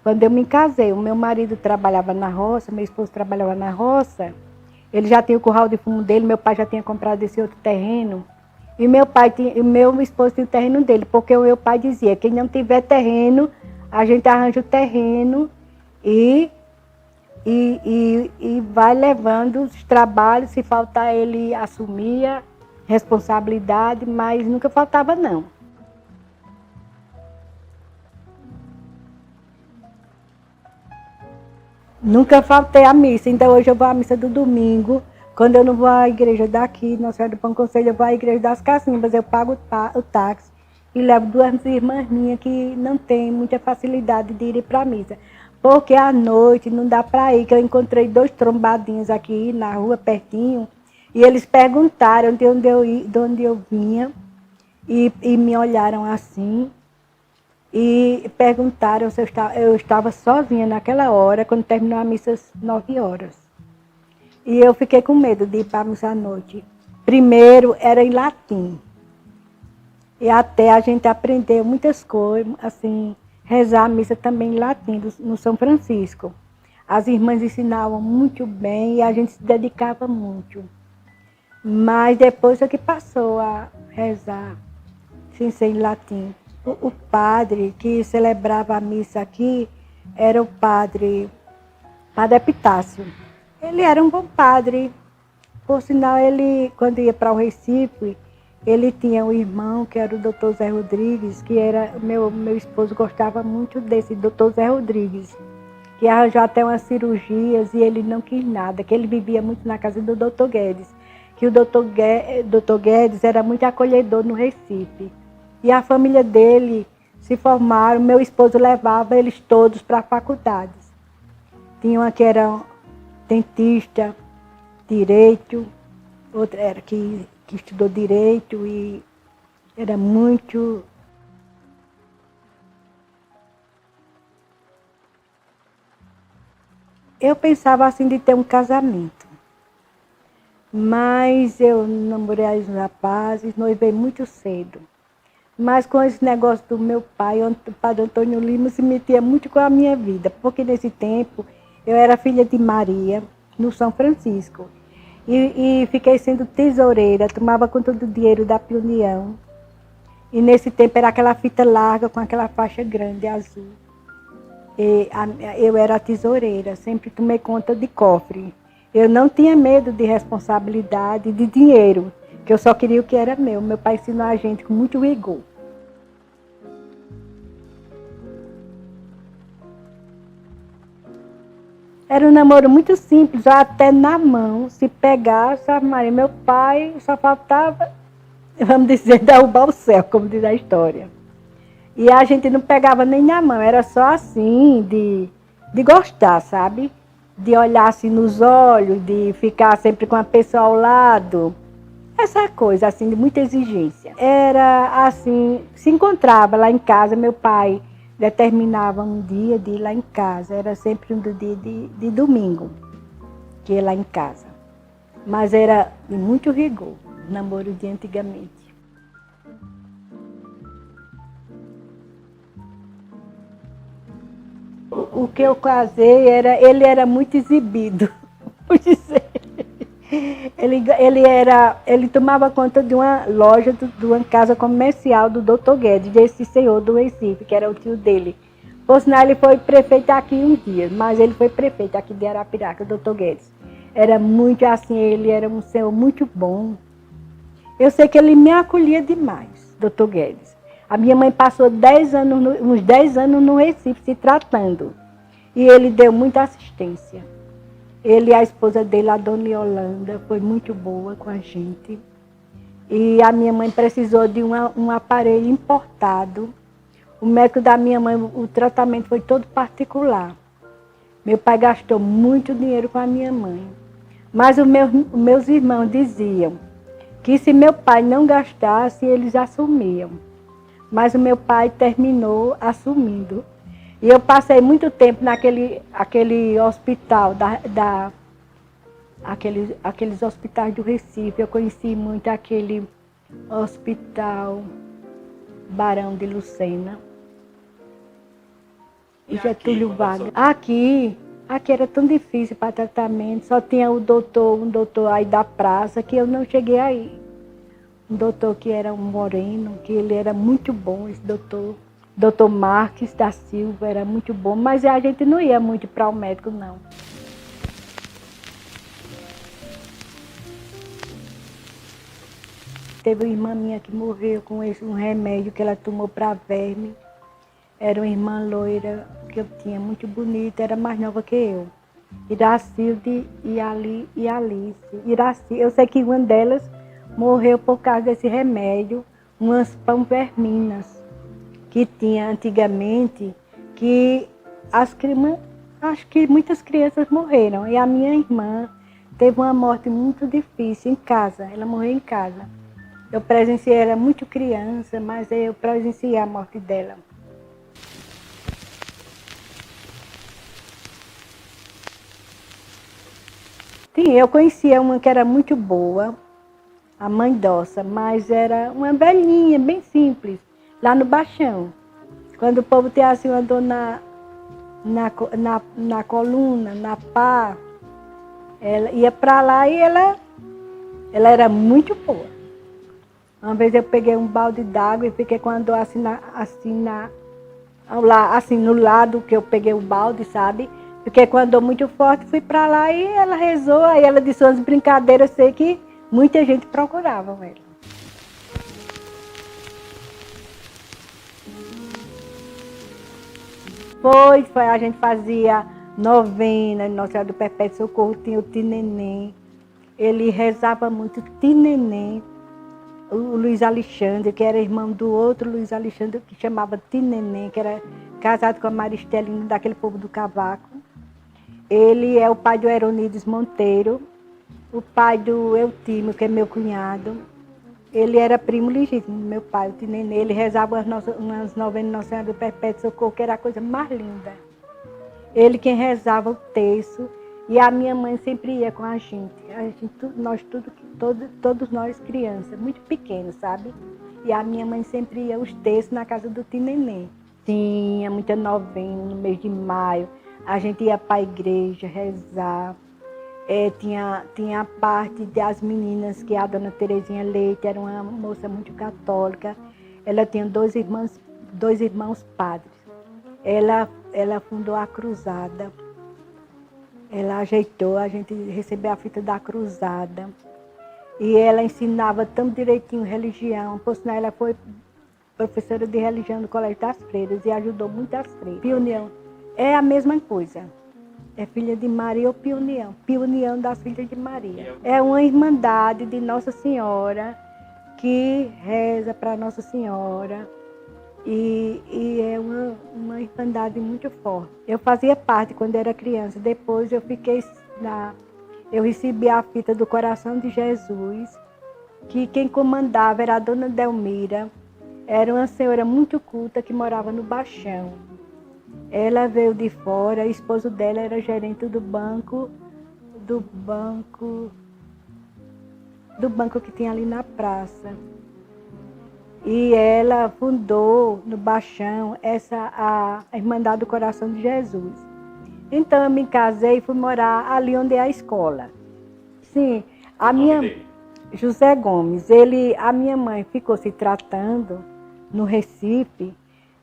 Speaker 1: Quando eu me casei, o meu marido trabalhava na roça, meu esposo trabalhava na roça, ele já tinha o curral de fumo dele, meu pai já tinha comprado esse outro terreno, e meu esposo tinha o terreno dele, porque o meu pai dizia, quem não tiver terreno, a gente arranja o terreno e vai levando os trabalhos, se faltar ele assumia responsabilidade, mas nunca faltava não. Nunca faltei à missa, ainda hoje eu vou à missa do domingo, quando eu não vou à igreja daqui, Nossa Senhora do Pão Conselho, eu vou à igreja das Cacimbas, eu pago o táxi e levo duas irmãs minhas que não têm muita facilidade de ir para a missa. Porque à noite não dá para ir, que eu encontrei 2 trombadinhos aqui na rua, pertinho, e eles perguntaram de onde eu vinha, e me olharam assim, e perguntaram se eu estava sozinha naquela hora, quando terminou a missa às 9 horas. E eu fiquei com medo de ir para a missa à noite. Primeiro era em latim, e até a gente aprendeu muitas coisas, assim, rezar a missa também em latim, no São Francisco. As irmãs ensinavam muito bem e a gente se dedicava muito. Mas depois é que passou a rezar, sem ser em latim. O padre que celebrava a missa aqui era o padre Epitácio. Ele era um bom padre. Por sinal, ele, quando ia para o Recife, ele tinha um irmão que era o doutor Zé Rodrigues, que era, meu esposo gostava muito desse doutor Zé Rodrigues, que arranjou até umas cirurgias e ele não quis nada, que ele vivia muito na casa do doutor Guedes, que o doutor Guedes era muito acolhedor no Recife. E a família dele se formaram, meu esposo levava eles todos para faculdades. Tinha uma que era dentista, direito, outra era que estudou direito e era muito... Eu pensava assim de ter um casamento. Mas eu namorei os rapazes, noivei muito cedo. Mas com esse negócio do meu pai, o padre Antônio Lima se metia muito com a minha vida, porque nesse tempo eu era filha de Maria, no São Francisco. E fiquei sendo tesoureira, tomava conta do dinheiro da União. E nesse tempo era aquela fita larga com aquela faixa grande azul. Eu era tesoureira, sempre tomei conta de cofre. Eu não tinha medo de responsabilidade, de dinheiro, que eu só queria o que era meu. Meu pai ensinou a gente com muito rigor. Era um namoro muito simples, até na mão, se pegar, sabe, Maria? Meu pai só faltava, vamos dizer, derrubar o céu, como diz a história. E a gente não pegava nem na mão, era só assim, de gostar, sabe? De olhar assim nos olhos, de ficar sempre com a pessoa ao lado. Essa coisa, assim, de muita exigência. Era assim, se encontrava lá em casa, meu pai determinava um dia de ir lá em casa. Era sempre um dia de domingo, que ia lá em casa. Mas era de muito rigor, o namoro de antigamente. O que eu casei, ele era muito exibido, por dizer. Ele tomava conta de uma loja, de uma casa comercial do Dr. Guedes, desse senhor do Recife, que era o tio dele. Por sinal, ele foi prefeito aqui um dia, mas ele foi prefeito aqui de Arapiraca, o Dr. Guedes. Era muito assim, ele era um senhor muito bom. Eu sei que ele me acolhia demais, Dr. Guedes. A minha mãe passou uns 10 anos no Recife se tratando. E ele deu muita assistência. Ele e a esposa dele, a dona Yolanda, foi muito boa com a gente. E a minha mãe precisou de um aparelho importado. O médico da minha mãe, o tratamento foi todo particular. Meu pai gastou muito dinheiro com a minha mãe. Mas os meus irmãos diziam que se meu pai não gastasse, eles assumiam. Mas o meu pai terminou assumindo. E eu passei muito tempo aquele hospital, aqueles hospitais do Recife. Eu conheci muito aquele hospital Barão de Lucena. E Getúlio Vargas. Aqui era tão difícil para tratamento, só tinha um doutor aí da praça, que eu não cheguei aí. Um doutor que era um moreno, que ele era muito bom, esse doutor Marques da Silva, era muito bom, mas a gente não ia muito para o médico, não. Teve uma irmã minha que morreu com um remédio que ela tomou para verme. Era uma irmã loira que eu tinha, muito bonita, era mais nova que eu. Iracilde e Alice. Eu sei que uma delas morreu por causa desse remédio, umas panverminas que tinha antigamente, que acho que muitas crianças morreram. E a minha irmã teve uma morte muito difícil em casa, ela morreu em casa. Eu presenciei, era muito criança, mas eu presenciei a morte dela. Sim, eu conhecia uma que era muito boa, a mãe Doça, mas era uma velhinha, bem simples, lá no Baixão. Quando o povo tinha assim uma dor na coluna, na pá, ela ia para lá e ela era muito boa. Uma vez eu peguei um balde d'água e fiquei com a dor assim no lado que eu peguei o balde, sabe? Fiquei com a dor muito forte, fui para lá e ela rezou, aí ela disse umas brincadeiras, eu sei que muita gente procurava ela. Foi, a gente fazia novena, Nossa Senhora do Perpétuo Socorro, tinha o Tineném. Ele rezava muito Tineném. O Luiz Alexandre, que era irmão do outro Luiz Alexandre, que chamava Tineném, que era casado com a Maristelina, daquele povo do Cavaco. Ele é o pai do Eronides Monteiro, o pai do Eutímio, que é meu cunhado. Ele era primo legítimo do meu pai, o Tinenê. Ele rezava umas novenas Nossa Senhora do Perpétuo Socorro, que era a coisa mais linda. Ele quem rezava o terço E a minha mãe sempre ia com a gente todos nós crianças, muito pequenos, sabe? E a minha mãe sempre ia os terços na casa do tio Neném. Tinha muita novena no mês de maio. A gente ia para a igreja rezar. Tinha a parte das meninas, que a dona Terezinha Leite era uma moça muito católica. Ela tinha dois irmãos padres. Ela fundou a cruzada. Ela ajeitou, a gente recebeu a fita da cruzada. E ela ensinava tão direitinho religião. Por sinal, ela foi professora de religião no Colégio das Freiras e ajudou muito as freiras. Piunião é a mesma coisa. É filha de Maria ou Piunião. Piunião das filhas de Maria. É uma irmandade de Nossa Senhora que reza para Nossa Senhora. E é uma irmandade muito forte. Eu fazia parte quando era criança. Depois eu recebi a fita do Coração de Jesus, que quem comandava era a dona Delmira. Era uma senhora muito culta que morava no Baixão. Ela veio de fora, o esposo dela era gerente do banco que tinha ali na praça. E ela fundou no Baixão a Irmandade do Coração de Jesus. Então eu me casei e fui morar ali onde é a escola. Sim, José Gomes, a minha mãe ficou se tratando no Recife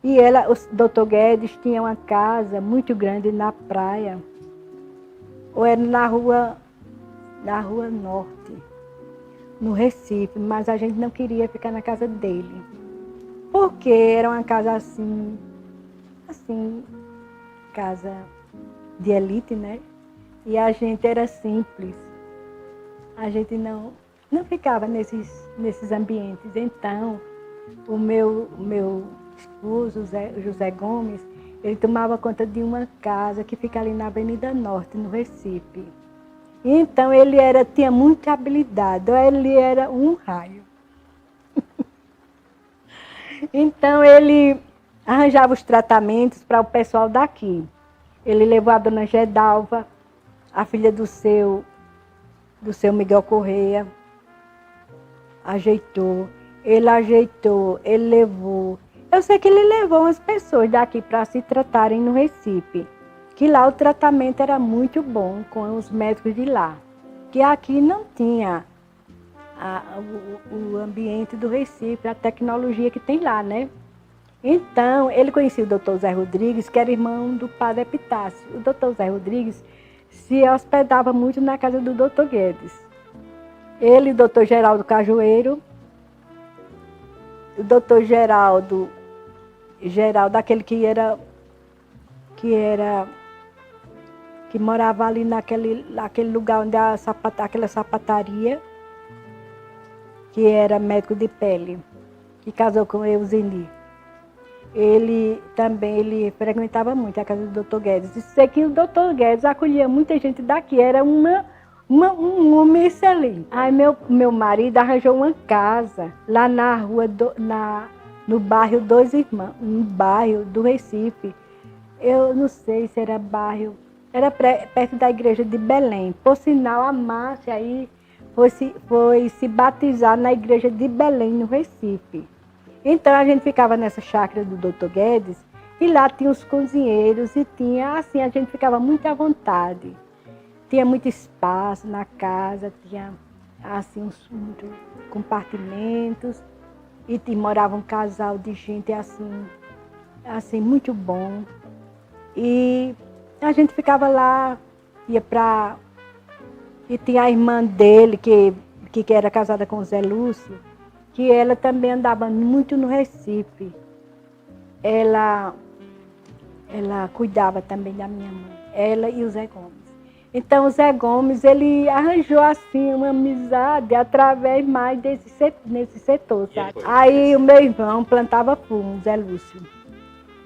Speaker 1: e o doutor Guedes tinha uma casa muito grande na praia, ou era na rua Norte, no Recife, mas a gente não queria ficar na casa dele, porque era uma casa assim, casa de elite, né? E a gente era simples, a gente não ficava nesses ambientes. Então, o meu esposo, José Gomes, ele tomava conta de uma casa que fica ali na Avenida Norte, no Recife. Então, ele tinha muita habilidade, ele era um raio. Então, ele arranjava os tratamentos para o pessoal daqui. Ele levou a dona Gedalva, a filha do seu Miguel Correia, ele levou. Eu sei que ele levou umas pessoas daqui para se tratarem no Recife, que lá o tratamento era muito bom com os médicos de lá, que aqui não tinha o ambiente do Recife, a tecnologia que tem lá, né? Então, ele conhecia o doutor Zé Rodrigues, que era irmão do padre Epitácio. O doutor Zé Rodrigues se hospedava muito na casa do doutor Guedes. Ele e o doutor Geraldo Cajueiro, o doutor Geraldo, aquele que morava ali naquele lugar onde aquela sapataria, que era médico de pele, que casou com Euseni. Ele frequentava muito a casa do doutor Guedes. E sei que o doutor Guedes acolhia muita gente daqui, era um homem excelente. Aí meu marido arranjou uma casa lá na rua, no bairro Dois Irmãos, no bairro do Recife. Eu não sei se era bairro, era perto da igreja de Belém. Por sinal, a Márcia aí foi se batizar na igreja de Belém, no Recife. Então a gente ficava nessa chácara do doutor Guedes e lá tinha os cozinheiros e tinha, assim, a gente ficava muito à vontade. Tinha muito espaço na casa, tinha, assim, muitos compartimentos e morava um casal de gente, assim, muito bom. E a gente ficava lá, e tinha a irmã dele, que era casada com o Zé Lúcio, que ela também andava muito no Recife. Ela cuidava também da minha mãe, ela e o Zé Gomes. Então o Zé Gomes, ele arranjou assim uma amizade através mais nesse setor, sabe? Aí o meu irmão plantava fumo, Zé Lúcio,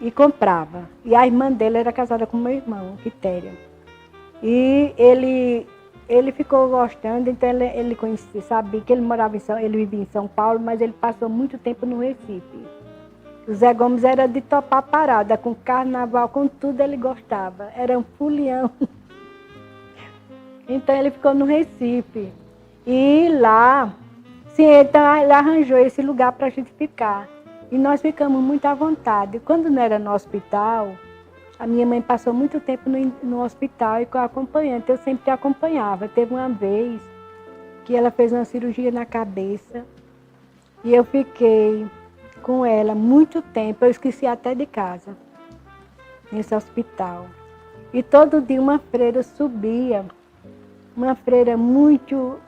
Speaker 1: e comprava. E a irmã dele era casada com o meu irmão, Quitéria. E ele ficou gostando, então ele conhecia, sabia que ele vivia em São Paulo, mas ele passou muito tempo no Recife. O Zé Gomes era de topar parada, com carnaval, com tudo ele gostava. Era um fulião Então ele ficou no Recife. E lá, sim, então ele arranjou esse lugar para a gente ficar. E nós ficamos muito à vontade. Quando não era no hospital, a minha mãe passou muito tempo no hospital e com a acompanhante, eu sempre acompanhava. Teve uma vez que ela fez uma cirurgia na cabeça e eu fiquei com ela muito tempo, eu esqueci até de casa, nesse hospital. E todo dia uma freira subia, uma freira muito,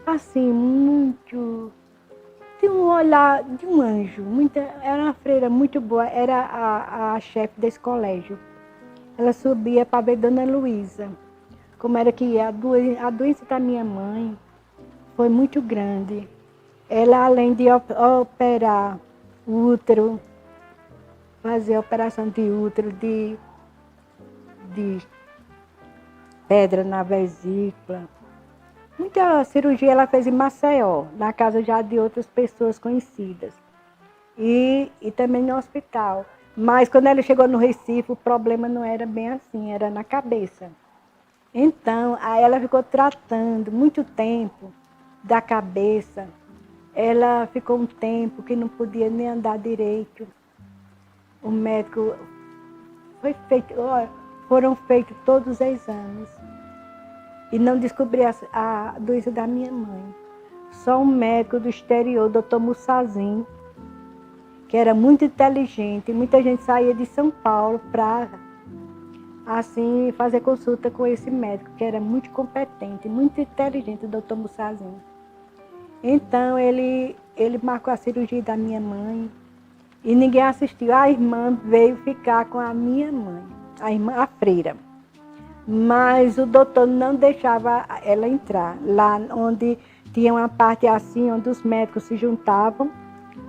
Speaker 1: assim, muito, de um olhar de um anjo, era uma freira muito boa, era a chefe desse colégio. Ela subia para ver Dona Luísa, como era que a doença da minha mãe foi muito grande. Ela, além de operar o útero, fazer operação de útero, de pedra na vesícula. Muita cirurgia ela fez em Maceió, na casa já de outras pessoas conhecidas. E também no hospital. Mas quando ela chegou no Recife, o problema não era bem assim, era na cabeça. Então, aí ela ficou tratando muito tempo da cabeça. Ela ficou um tempo que não podia nem andar direito. O médico foram feitos todos os exames e não descobriu a doença da minha mãe. Só um médico do exterior, o doutor Mussazin, que era muito inteligente, muita gente saía de São Paulo para assim, fazer consulta com esse médico, que era muito competente, muito inteligente, o doutor Mussazin. Então, ele marcou a cirurgia da minha mãe e ninguém assistiu. A irmã veio ficar com a minha mãe, a freira. Mas o doutor não deixava ela entrar. Lá onde tinha uma parte assim, onde os médicos se juntavam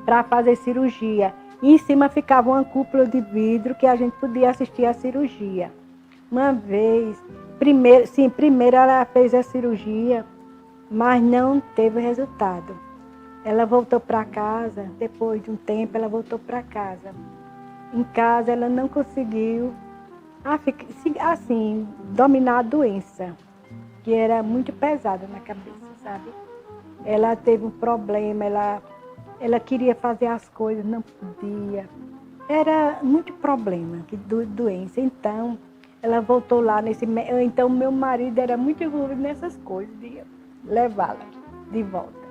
Speaker 1: para fazer cirurgia. E em cima ficava uma cúpula de vidro que a gente podia assistir a cirurgia. Uma vez, primeiro ela fez a cirurgia, mas não teve resultado. Ela voltou para casa, depois de um tempo ela voltou para casa. Em casa ela não conseguiu, assim, dominar a doença, que era muito pesada na cabeça, sabe? Ela teve um problema, ela queria fazer as coisas, não podia. Era muito problema, doença. Então, ela voltou lá nesse... Então, meu marido era muito envolvido nessas coisas, de levá-la de volta.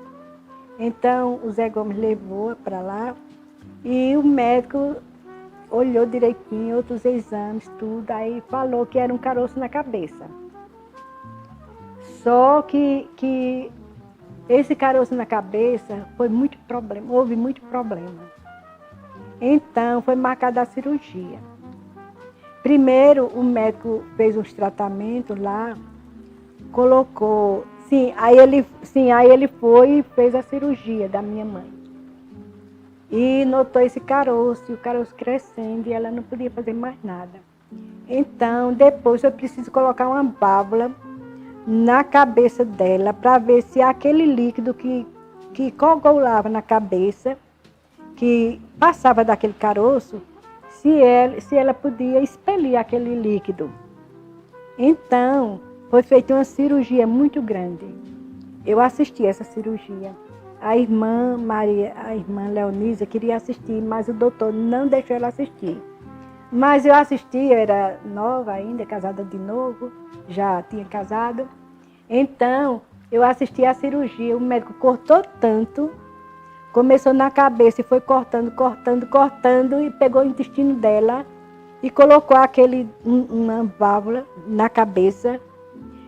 Speaker 1: Então, o Zé Gomes levou para lá e o médico olhou direitinho, outros exames, tudo, aí falou que era um caroço na cabeça. Só que esse caroço na cabeça foi muito problema, houve muito problema. Então, foi marcada a cirurgia. Primeiro, o médico fez uns tratamentos lá, colocou... Aí ele foi e fez a cirurgia da minha mãe. E notou esse caroço, e o caroço crescendo, e ela não podia fazer mais nada. Então, depois eu preciso colocar uma válvula na cabeça dela para ver se aquele líquido que coagulava na cabeça, que passava daquele caroço, se ela podia expelir aquele líquido. Então, foi feita uma cirurgia muito grande. Eu assisti essa cirurgia. A irmã Leonisa queria assistir, mas o doutor não deixou ela assistir. Mas eu assisti, eu era nova ainda, casada de novo, já tinha casado. Então, eu assisti a cirurgia, o médico cortou tanto, começou na cabeça e foi cortando, e pegou o intestino dela e colocou uma válvula na cabeça.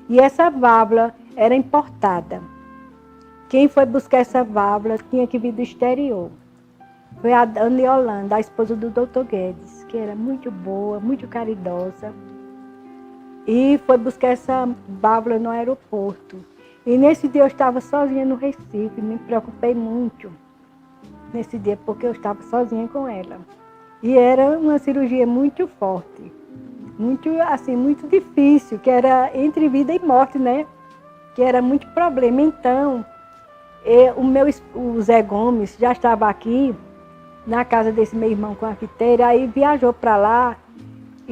Speaker 1: E essa válvula era importada. Quem foi buscar essa válvula tinha que vir do exterior. Foi a Ana Yolanda, a esposa do Dr. Guedes, que era muito boa, muito caridosa. E foi buscar essa válvula no aeroporto. E nesse dia eu estava sozinha no Recife, me preocupei muito nesse dia, porque eu estava sozinha com ela. E era uma cirurgia muito forte. Muito difícil, que era entre vida e morte, né? Que era muito problema. Então, o Zé Gomes já estava aqui, na casa desse meu irmão confeiteiro, aí viajou para lá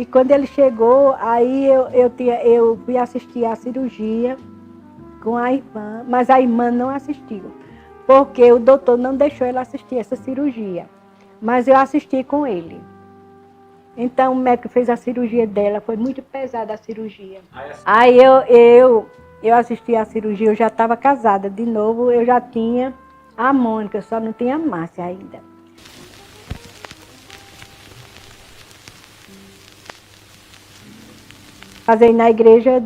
Speaker 1: E quando ele chegou, aí eu fui assistir a cirurgia com a irmã, mas a irmã não assistiu, porque o doutor não deixou ela assistir essa cirurgia. Mas eu assisti com ele. Então o médico fez a cirurgia dela, foi muito pesada a cirurgia. Aí eu assisti a cirurgia, eu já estava casada de novo, eu já tinha a Mônica, só não tinha a Márcia ainda. Fazer na igreja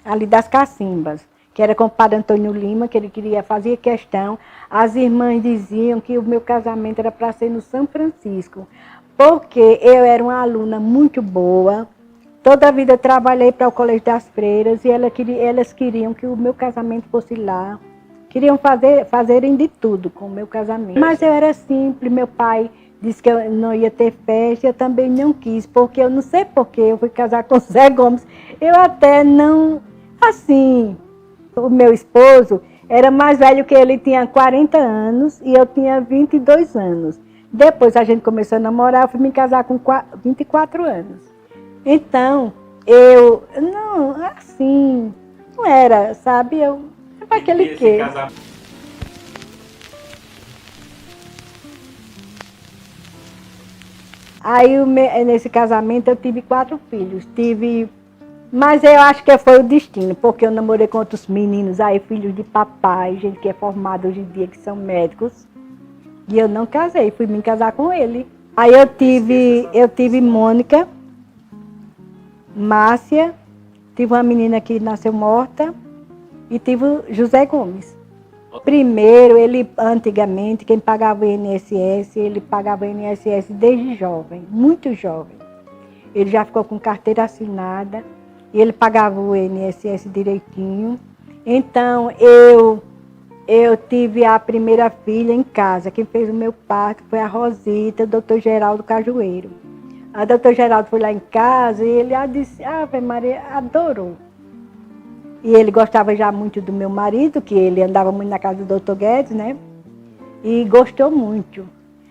Speaker 1: ali das Cacimbas, que era com o padre Antônio Lima, que ele queria fazer questão. As irmãs diziam que o meu casamento era para ser no São Francisco, porque eu era uma aluna muito boa, toda a vida trabalhei para o Colégio das Freiras e elas queriam que o meu casamento fosse lá. Queriam fazerem de tudo com o meu casamento. Mas eu era simples, meu pai disse que eu não ia ter festa, eu também não quis, porque eu não sei porquê, eu fui casar com o Zé Gomes. Eu até não, assim, o meu esposo era mais velho que ele, tinha 40 anos e eu tinha 22 anos. Depois a gente começou a namorar, eu fui me casar com 24 anos. Então, eu, não, assim, não era, sabe, eu, para aquele quê? Aí, nesse casamento, eu tive 4 filhos. Mas eu acho que foi o destino, porque eu namorei com outros meninos aí, filhos de papai, gente que é formada hoje em dia, que são médicos. E eu não casei, fui me casar com ele. Aí eu tive Mônica, Márcia, tive uma menina que nasceu morta e tive José Gomes. Primeiro, antigamente, quem pagava o INSS, ele pagava o INSS desde jovem, muito jovem. Ele já ficou com carteira assinada e ele pagava o INSS direitinho. Então, eu tive a primeira filha em casa. Quem fez o meu parto foi a Rosita, o doutor Geraldo Cajueiro. A doutor Geraldo foi lá em casa e ele disse, Ave Maria, adorou. E ele gostava já muito do meu marido, que ele andava muito na casa do doutor Guedes, né? E gostou muito.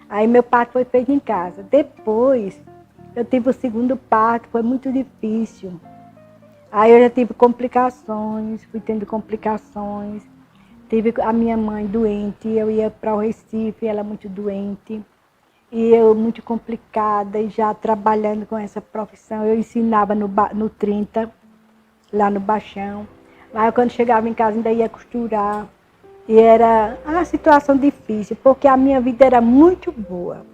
Speaker 1: Aí meu parto foi feito em casa. Depois, eu tive o segundo parto, foi muito difícil. Aí eu já tive complicações, fui tendo complicações. Tive a minha mãe doente, eu ia para o Recife, ela muito doente. E eu muito complicada, e já trabalhando com essa profissão. Eu ensinava no 30, lá no Baixão. Mas quando chegava em casa ainda ia costurar. E era uma situação difícil, porque a minha vida era muito boa.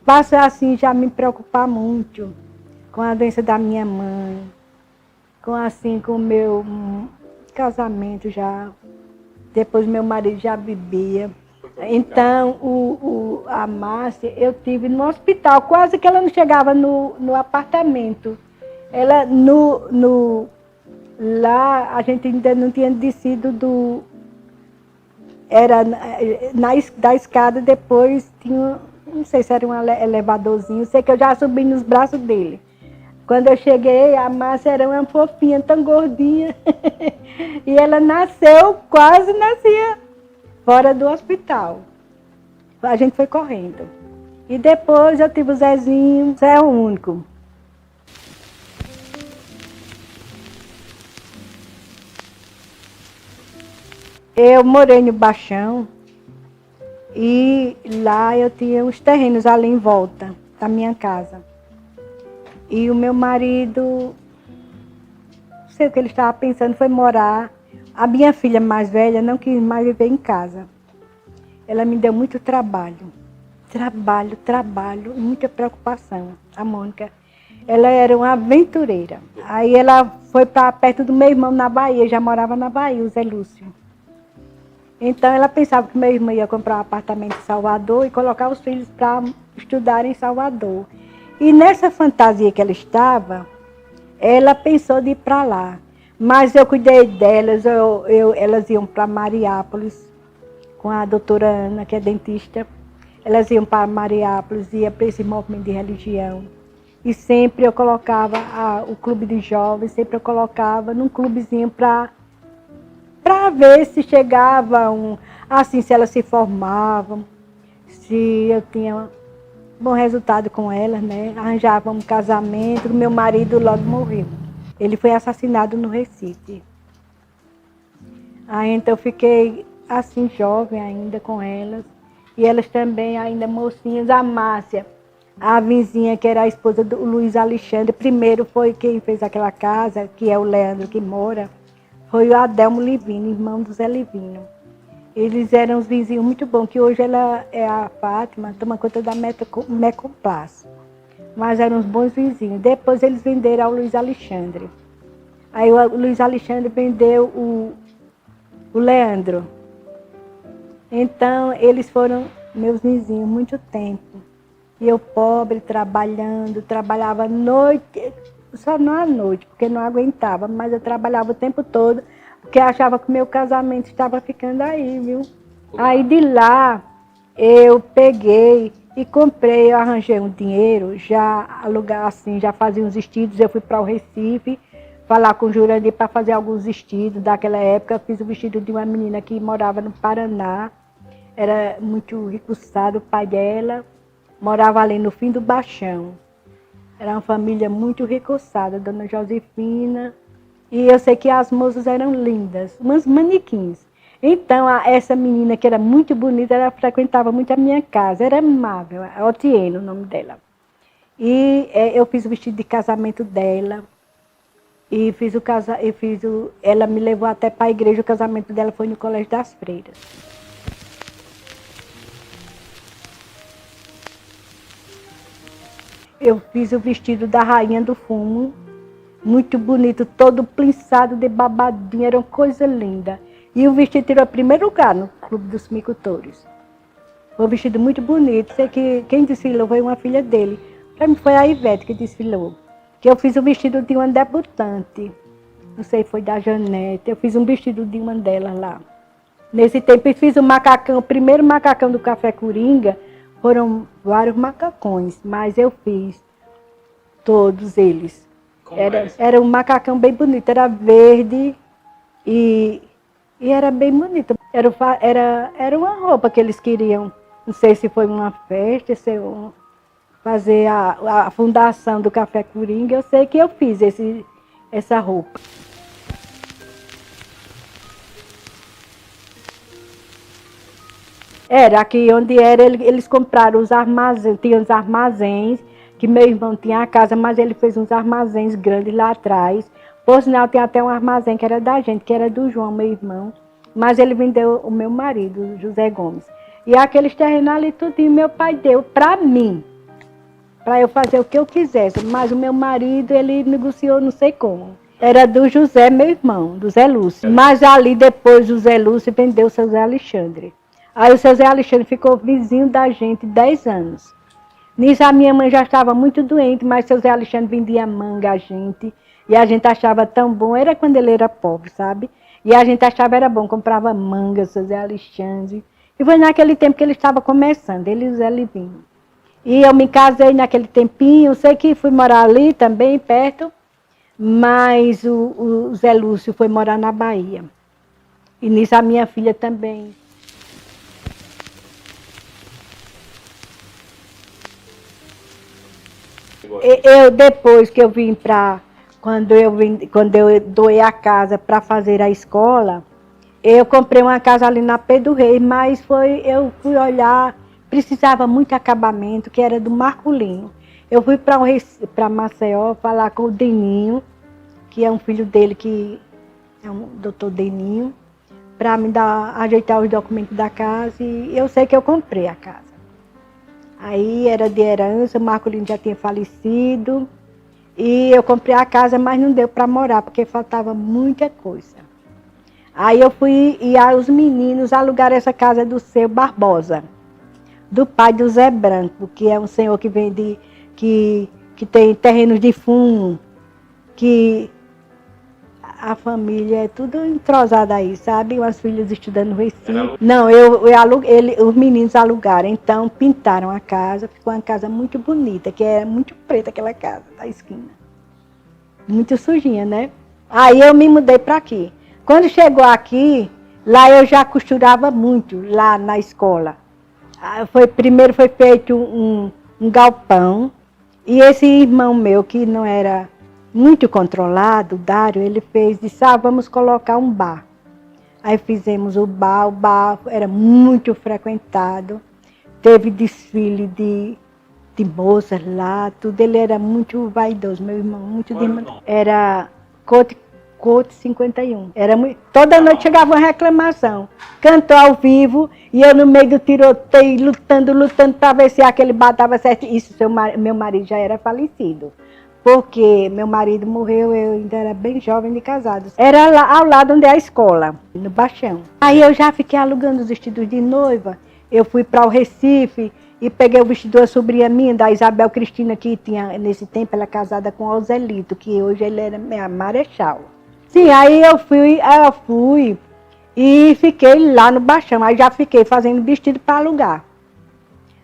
Speaker 1: Passei assim já me preocupar muito com a doença da minha mãe, com o meu casamento já. Depois meu marido já bebia. Então, a Márcia, eu tive no hospital, quase que ela não chegava no apartamento. Ela, lá, a gente ainda não tinha descido era da escada, depois tinha, não sei se era um elevadorzinho, sei que eu já subi nos braços dele. Quando eu cheguei, a Márcia era uma fofinha, tão gordinha. E ela quase nascia fora do hospital. A gente foi correndo. E depois eu tive o Zezinho, Zé é o único. Eu morei no Baixão e lá eu tinha os terrenos ali em volta da minha casa. E o meu marido, não sei o que ele estava pensando, foi morar. A minha filha mais velha não quis mais viver em casa. Ela me deu muito trabalho. Trabalho, muita preocupação. A Mônica, ela era uma aventureira. Aí ela foi para perto do meu irmão na Bahia, já morava na Bahia, o Zé Lúcio. Então ela pensava que meu irmão ia comprar um apartamento em Salvador e colocar os filhos para estudar em Salvador. E nessa fantasia que ela estava, ela pensou de ir para lá. Mas eu cuidei delas, elas iam para Mariápolis, com a doutora Ana, que é dentista. Elas iam para Mariápolis, ia para esse movimento de religião. E sempre eu colocava o clube de jovens, sempre eu colocava num clubezinho para ver se chegavam, assim, se elas se formavam, se eu tinha bom resultado com elas, né? Arranjava um casamento, meu marido logo morreu. Ele foi assassinado no Recife. Aí então eu fiquei assim, jovem ainda com elas. E elas também ainda mocinhas. A Márcia, a vizinha que era a esposa do Luiz Alexandre, primeiro foi quem fez aquela casa, que é o Leandro que mora, foi o Adelmo Livino, irmão do Zé Livino. Eles eram os vizinhos muito bons, que hoje ela é a Fátima, toma conta da Mecoplast. Mas eram uns bons vizinhos. Depois eles venderam ao Luiz Alexandre. Aí o Luiz Alexandre vendeu o Leandro. Então eles foram meus vizinhos muito tempo. E eu pobre, trabalhando, trabalhava à noite, só não à noite, porque não aguentava, mas eu trabalhava o tempo todo, porque achava que o meu casamento estava ficando aí, viu? Aí de lá eu peguei e comprei, eu arranjei um dinheiro, já alugar assim, já fazia uns vestidos, eu fui para o Recife, falar com o Jurandir para fazer alguns vestidos daquela época. Eu fiz o vestido de uma menina que morava no Paraná, era muito ricuçado, o pai dela morava ali no fim do Baixão. Era uma família muito ricuçada, Dona Josefina. E eu sei que as moças eram lindas, umas manequins. Então, essa menina que era muito bonita, ela frequentava muito a minha casa, era amável, Otiene, o nome dela. E eu fiz o vestido de casamento dela. E ela me levou até para a igreja, o casamento dela foi no Colégio das Freiras. Eu fiz o vestido da Rainha do Fumo, muito bonito, todo plinçado de babadinho, era uma coisa linda. E o vestido tirou o primeiro lugar no Clube dos Micultores. Foi um vestido muito bonito, sei que quem desfilou foi uma filha dele. Para mim foi a Ivete que desfilou. Que eu fiz o vestido de uma debutante, não sei, foi da Janete, eu fiz um vestido de uma delas lá. Nesse tempo eu fiz o macacão, o primeiro macacão do Café Coringa, foram vários macacões, mas eu fiz todos eles. Era um macacão bem bonito, era verde e era bem bonito. Era uma roupa que eles queriam, não sei se foi uma festa, fazer a fundação do Café Coringa, eu sei que eu fiz essa roupa. Era aqui onde era, eles compraram os armazéns, tinha os armazéns, que meu irmão tinha a casa, mas ele fez uns armazéns grandes lá atrás. Por sinal, tem até um armazém que era da gente, que era do João, meu irmão, mas ele vendeu o meu marido, José Gomes. E aqueles terrenos ali, tudinho, meu pai deu para mim, para eu fazer o que eu quisesse, mas o meu marido, ele negociou não sei como. Era do José, meu irmão, do Zé Lúcio. Mas ali depois o Zé Lúcio vendeu o seu Zé Alexandre. Aí o seu Zé Alexandre ficou vizinho da gente 10 anos. Nisso a minha mãe já estava muito doente, mas o seu Zé Alexandre vendia manga a gente. E a gente achava tão bom, era quando ele era pobre, sabe? E a gente achava era bom, comprava manga, seu Zé Alexandre. E foi naquele tempo que ele estava começando, ele e o Zé Livino. E eu me casei naquele tempinho, sei que fui morar ali também, perto, mas o Zé Lúcio foi morar na Bahia. E nisso a minha filha também. Depois que eu vim para, quando eu doei a casa para fazer a escola, eu comprei uma casa ali na Pedro Reis, mas eu fui olhar, precisava muito acabamento, que era do Marculino. Eu fui para Maceió falar com o Deninho, que é um filho dele, que é um doutor Deninho, para me ajeitar os documentos da casa, e eu sei que eu comprei a casa. Aí era de herança, o Marculino já tinha falecido, e eu comprei a casa, mas não deu para morar, porque faltava muita coisa. Aí eu fui, e aí os meninos alugaram essa casa do seu Barbosa, do pai do Zé Branco, que é um senhor que vende, que tem terrenos de fumo, que a família é tudo entrosada aí, sabe? As filhas estudando no Recife. Não, os meninos alugaram, então pintaram a casa, ficou uma casa muito bonita, que é muito preta aquela casa da esquina. Muito sujinha, né? Aí eu me mudei para aqui. Quando chegou aqui, lá eu já costurava muito, lá na escola. Primeiro foi feito um galpão. E esse irmão meu, que não era muito controlado, o Dário, ele disse, vamos colocar um bar. Aí fizemos o bar era muito frequentado, teve desfile de moças lá, tudo. Ele era muito vaidoso, meu irmão, muito era Cote 51. Toda noite chegava uma reclamação. Cantou ao vivo e eu no meio do tiroteio, lutando para ver se aquele bar estava certo. Isso, meu marido já era falecido. Porque meu marido morreu, eu ainda era bem jovem de casado. Era lá ao lado onde é a escola, no Baixão. Aí eu já fiquei alugando os vestidos de noiva. Eu fui para o Recife e peguei o vestido da sobrinha minha, da Isabel Cristina, que tinha, nesse tempo, ela casada com o Ozelito, que hoje ele era marechal. Sim, aí eu fui e fiquei lá no Baixão. Aí já fiquei fazendo vestido para alugar.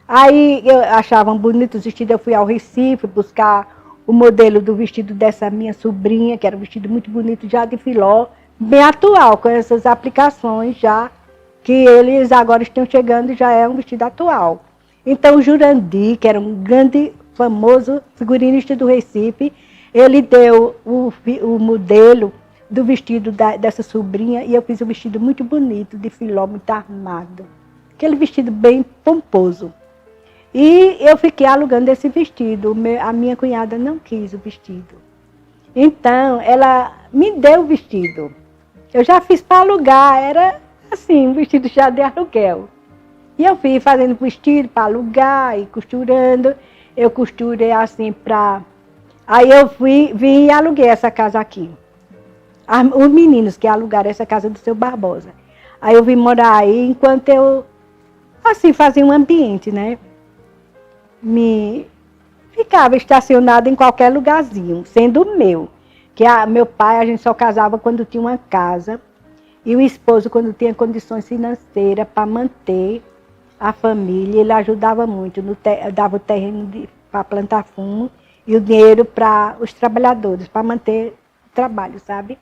Speaker 1: Aí eu achava bonitos os vestidos, eu fui ao Recife buscar o modelo do vestido dessa minha sobrinha, que era um vestido muito bonito, já de filó, bem atual, com essas aplicações já, que eles agora estão chegando e já é um vestido atual. Então o Jurandir, que era um grande, famoso figurinista do Recife, ele deu o modelo do vestido dessa sobrinha e eu fiz um vestido muito bonito, de filó, muito armado. Aquele vestido bem pomposo. E eu fiquei alugando esse vestido. A minha cunhada não quis o vestido. Então, ela me deu o vestido. Eu já fiz para alugar, era assim, um vestido já de aluguel. E eu fui fazendo vestido para alugar e costurando. Eu costurei assim para... Aí eu vim e aluguei essa casa aqui. Os meninos que alugaram essa casa do seu Barbosa. Aí eu vim morar aí enquanto eu, assim, fazia um ambiente, né? Ficava estacionada em qualquer lugarzinho, sendo meu. Que meu pai, a gente só casava quando tinha uma casa, e o esposo quando tinha condições financeiras para manter a família. Ele ajudava muito, dava o terreno para plantar fumo e o dinheiro para os trabalhadores, para manter o trabalho, sabe?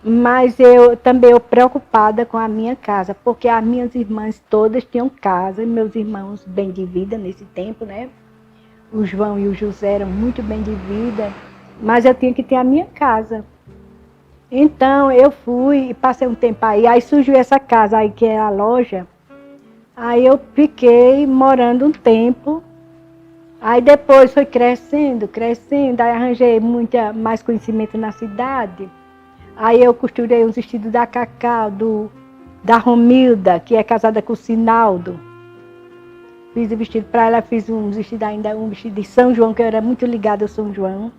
Speaker 1: Mas eu também preocupada com a minha casa, porque as minhas irmãs todas tinham casa, e meus irmãos bem de vida nesse tempo, né? O João e o José eram muito bem de vida, mas eu tinha que ter a minha casa. Então eu fui e passei um tempo aí surgiu essa casa aí que é a loja, aí eu fiquei morando um tempo, aí depois foi crescendo, aí arranjei mais conhecimento na cidade. Aí eu costurei uns vestidos da Cacau, da Romilda, que é casada com o Sinaldo. Fiz o vestido para ela, fiz um vestido de São João, que eu era muito ligada ao São João.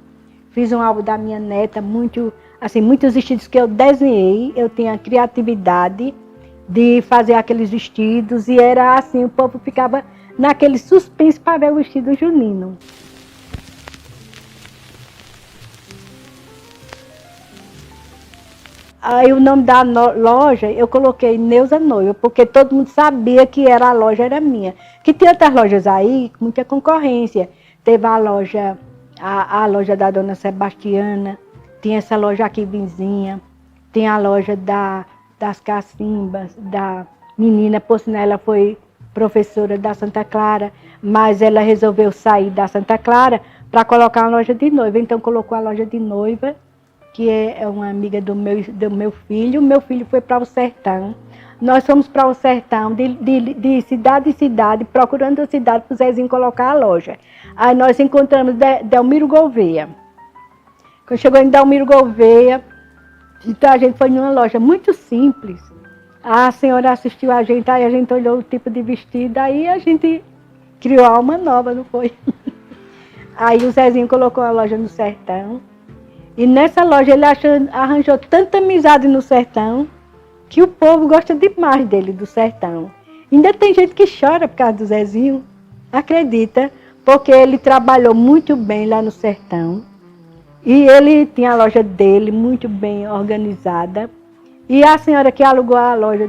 Speaker 1: Fiz um álbum da minha neta, muitos vestidos que eu desenhei. Eu tinha a criatividade de fazer aqueles vestidos e era assim, o povo ficava naquele suspense para ver o vestido junino. Aí o nome da loja eu coloquei Neuza Noiva, porque todo mundo sabia que a loja era minha. Que tinha outras lojas aí, com muita concorrência. Teve a loja da Dona Sebastiana, tinha essa loja aqui vizinha, tem a loja das cacimbas, da menina, por sinal ela foi professora da Santa Clara, mas ela resolveu sair da Santa Clara para colocar uma loja de noiva, então colocou a loja de noiva, que é uma amiga do meu filho. O meu filho foi para o sertão. Nós fomos para o sertão, de cidade em cidade, procurando a cidade para o Zezinho colocar a loja. Aí nós encontramos Delmiro Gouveia. Quando chegou em Delmiro Gouveia, então a gente foi em uma loja muito simples. A senhora assistiu a gente, aí a gente olhou o tipo de vestido, aí a gente criou alma nova, não foi? Aí o Zezinho colocou a loja no sertão. E nessa loja ele arranjou tanta amizade no sertão que o povo gosta demais dele, do sertão. Ainda tem gente que chora por causa do Zezinho, acredita, porque ele trabalhou muito bem lá no sertão. E ele tinha a loja dele muito bem organizada. E a senhora que alugou a loja,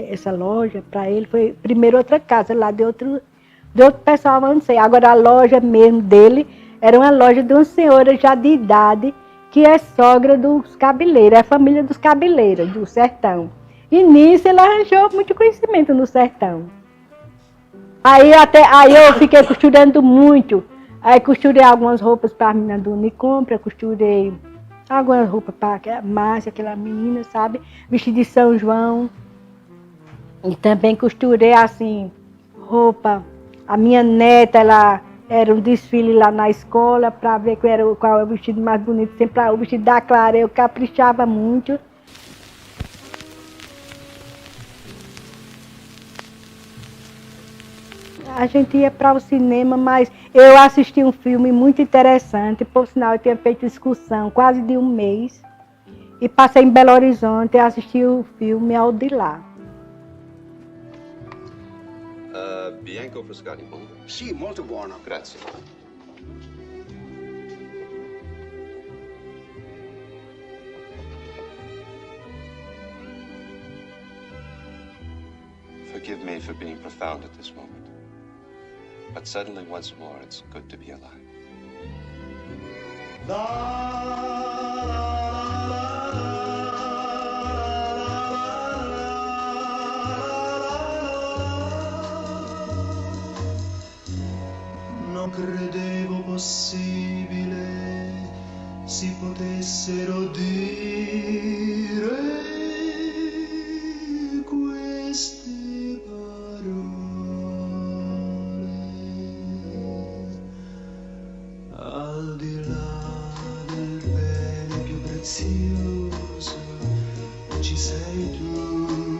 Speaker 1: essa loja para ele, foi primeiro outra casa lá de outro pessoal, não sei. Agora a loja mesmo dele era uma loja de uma senhora já de idade, que é sogra dos cabeleiros, é a família dos cabeleiros, do sertão. E nisso ele arranjou muito conhecimento no sertão. Aí eu fiquei costurando muito. Aí costurei algumas roupas para a menina do Unicompra, costurei algumas roupas para a Márcia, aquela menina, sabe? Vestido de São João. E também costurei assim, roupa. A minha neta, ela era um desfile lá na escola para ver qual era o vestido mais bonito. Sempre o vestido da Clara, eu caprichava muito. A gente ia para o cinema, mas eu assisti um filme muito interessante. Por sinal, eu tinha feito excursão quase de um mês. E passei em Belo Horizonte e assisti o filme Ao de Lá.
Speaker 3: Bianco Frascati, buono?
Speaker 4: Sì, molto buono.
Speaker 3: Grazie. Forgive me for being profound at this moment. But suddenly, once more, it's good to be alive.
Speaker 5: Non credevo possibile si potessero dire queste parole. Al di là del bene più prezioso ci sei tu.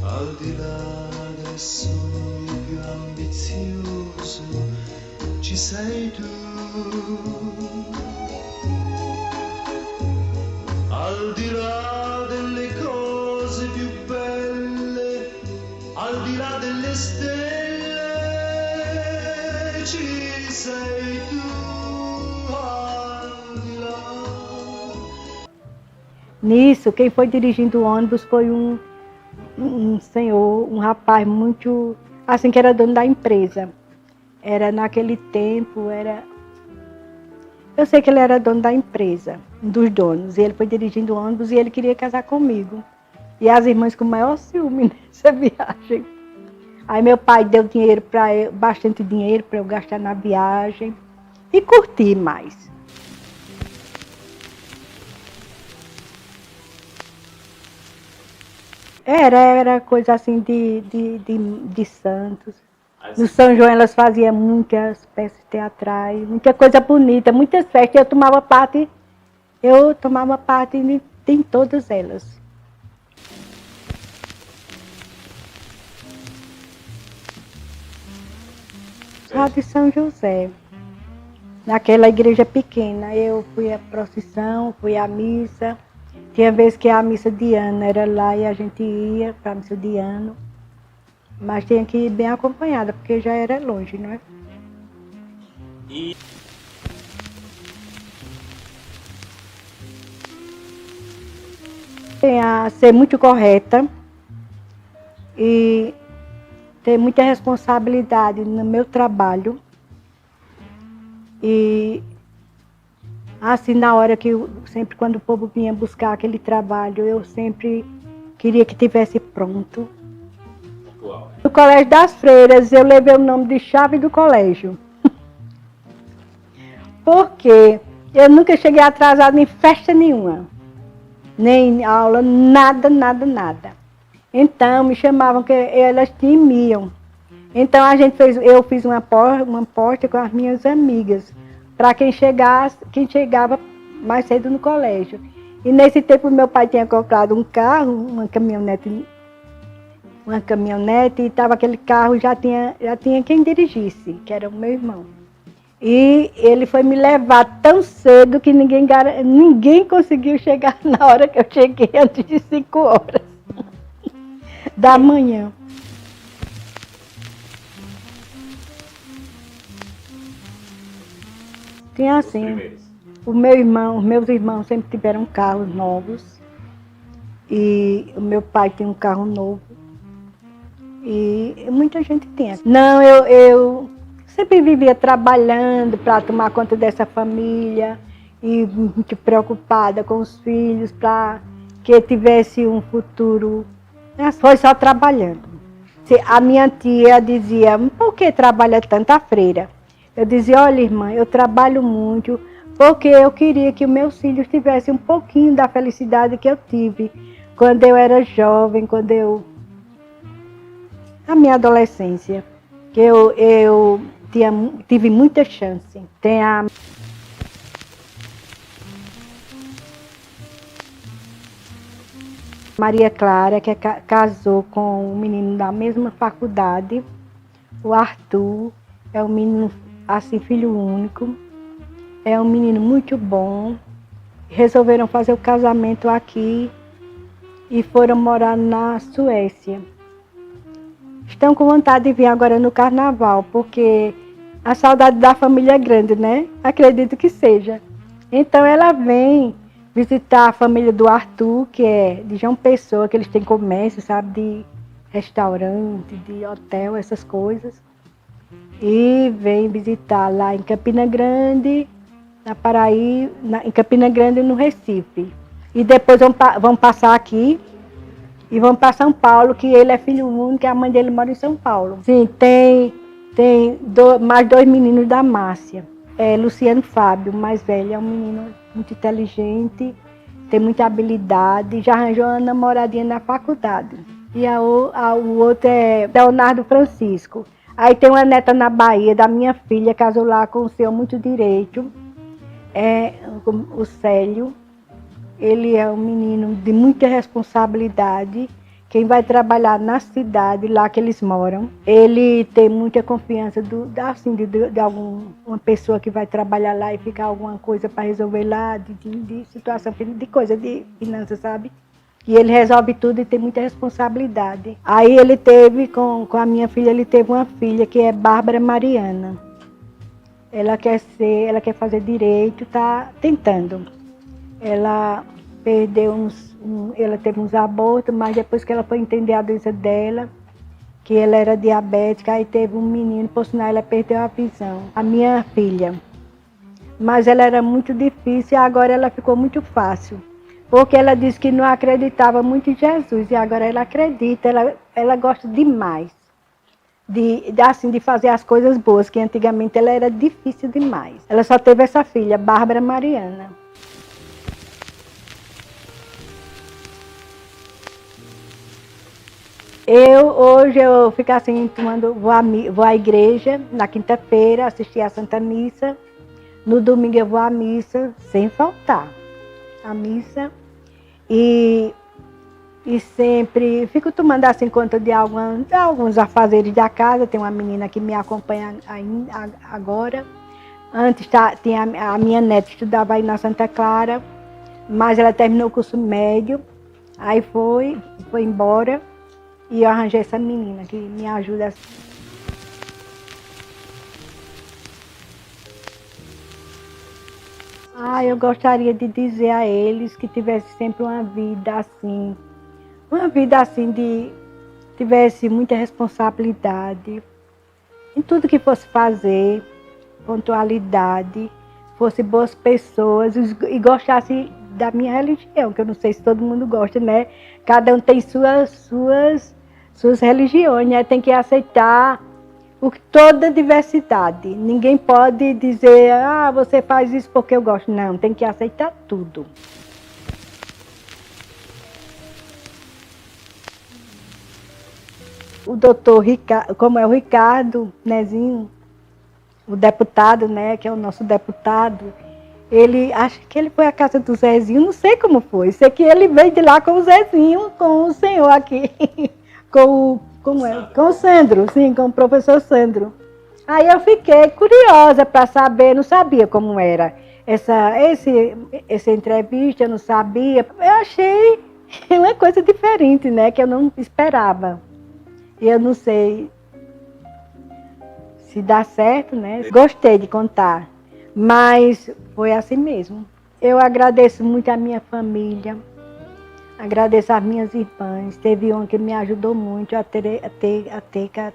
Speaker 5: Al di là del sogno più ambizioso ci sei tu. Al di là delle cose più belle, al di là delle stelle ci sei tu. Al di là.
Speaker 1: Nisso, quem foi dirigindo o ônibus foi um senhor, um rapaz muito, assim, que era dono da empresa. Era naquele tempo, eu sei que ele era dono da empresa, um dos donos, e ele foi dirigindo o ônibus e ele queria casar comigo. E as irmãs com o maior ciúme nessa viagem. Aí meu pai deu dinheiro para eu, bastante dinheiro para eu gastar na viagem e curtir mais. Era coisa assim de Santos. No São João elas faziam muitas peças teatrais, muita coisa bonita, muitas festas. Eu tomava parte em todas elas. Lá de São José, naquela igreja pequena, eu fui à procissão, fui à missa. Tinha vezes que a missa de ano era lá e a gente ia para a missa de ano. Mas tinha que ir bem acompanhada, porque já era longe, não é?
Speaker 2: E
Speaker 1: Tem a ser muito correta e ter muita responsabilidade no meu trabalho. E assim, na hora que sempre quando o povo vinha buscar aquele trabalho, eu sempre queria que tivesse pronto.
Speaker 2: atual.
Speaker 1: No Colégio das Freiras, eu levei o nome de chave do colégio. Porque eu nunca cheguei atrasada em festa nenhuma. Nem aula, nada. Então, me chamavam que elas temiam. Então, eu fiz uma porta com as minhas amigas, para quem chegava mais cedo no colégio. E nesse tempo, meu pai tinha comprado um carro, uma caminhonete, e estava aquele carro, já tinha quem dirigisse, que era o meu irmão. E ele foi me levar tão cedo que ninguém conseguiu chegar na hora que eu cheguei, antes de 5 horas da manhã. Tinha assim,
Speaker 2: Primeiros.
Speaker 1: meus irmãos sempre tiveram carros novos. E o meu pai tinha um carro novo. E muita gente tinha. Não, eu sempre vivia trabalhando para tomar conta dessa família e muito preocupada com os filhos, para que tivesse um futuro Foi só trabalhando. A minha tia dizia, por que trabalha tanta freira? Eu dizia, olha irmã, eu trabalho muito porque eu queria que os meus filhos tivessem um pouquinho da felicidade que eu tive quando eu era jovem, na minha adolescência, que eu tive muita chance. Tem a Maria Clara, que casou com um menino da mesma faculdade. O Arthur é um menino, assim, filho único. É um menino muito bom. Resolveram fazer o casamento aqui e foram morar na Suécia. Estão com vontade de vir agora no carnaval, porque a saudade da família é grande, né? Acredito que seja. Então ela vem visitar a família do Arthur, que é de João Pessoa, que eles têm comércio, sabe, de restaurante, de hotel, essas coisas. E vem visitar lá em Campina Grande, na Paraíba, em Campina Grande, no Recife. E depois vão passar aqui e vão para São Paulo, que ele é filho único e a mãe dele mora em São Paulo. Sim, tem mais 2 meninos da Márcia. Luciano Fábio, o mais velho, é um menino muito inteligente, tem muita habilidade, já arranjou uma namoradinha na faculdade. E o outro é Leonardo Francisco. Aí tem uma neta na Bahia, da minha filha, casou lá com o senhor muito direito, o Célio. Ele é um menino de muita responsabilidade. Quem vai trabalhar na cidade, lá que eles moram, ele tem muita confiança de alguma pessoa que vai trabalhar lá e ficar alguma coisa para resolver lá, de situação, de coisa, de finanças, sabe? E ele resolve tudo e tem muita responsabilidade. Aí ele teve, com a minha filha, ele teve uma filha que é Bárbara Mariana. Ela quer fazer direito, está tentando. Ela perdeu ela teve uns abortos, mas depois que ela foi entender a doença dela, que ela era diabética, aí teve um menino, por sinal ela perdeu a visão, a minha filha. Mas ela era muito difícil e agora ela ficou muito fácil, porque ela disse que não acreditava muito em Jesus e agora ela acredita, ela gosta demais de fazer as coisas boas, que antigamente ela era difícil demais. Ela só teve essa filha, Bárbara Mariana. Hoje eu fico assim, vou à igreja na quinta-feira, assistir a Santa Missa. No domingo eu vou à missa, sem faltar. A missa. E sempre fico tomando assim conta de alguns afazeres da casa. Tem uma menina que me acompanha agora. Antes tinha a minha neta que estudava aí na Santa Clara, mas ela terminou o curso médio. Aí foi embora. E eu arranjei essa menina que me ajuda. Eu gostaria de dizer a eles que tivesse sempre uma vida assim tivesse muita responsabilidade em tudo que fosse fazer, pontualidade, fosse boas pessoas e gostasse da minha religião, que eu não sei se todo mundo gosta, né? Cada um tem suas religiões, né? Tem que aceitar toda a diversidade. Ninguém pode dizer, você faz isso porque eu gosto. Não, tem que aceitar tudo. O doutor Ricardo, como é o Ricardo Nezinho, o deputado, né, que é o nosso deputado, acho que ele foi à casa do Zezinho, não sei como foi. Sei que ele veio de lá com o Zezinho, com o senhor aqui, com o Sandro, sim, com o professor Sandro. Aí eu fiquei curiosa para saber, não sabia como era essa entrevista, eu não sabia. Eu achei uma coisa diferente, né, que eu não esperava. E eu não sei se dá certo, né? Gostei de contar, mas foi assim mesmo. Eu agradeço muito a minha família, agradeço as minhas irmãs. Teve uma que me ajudou muito, a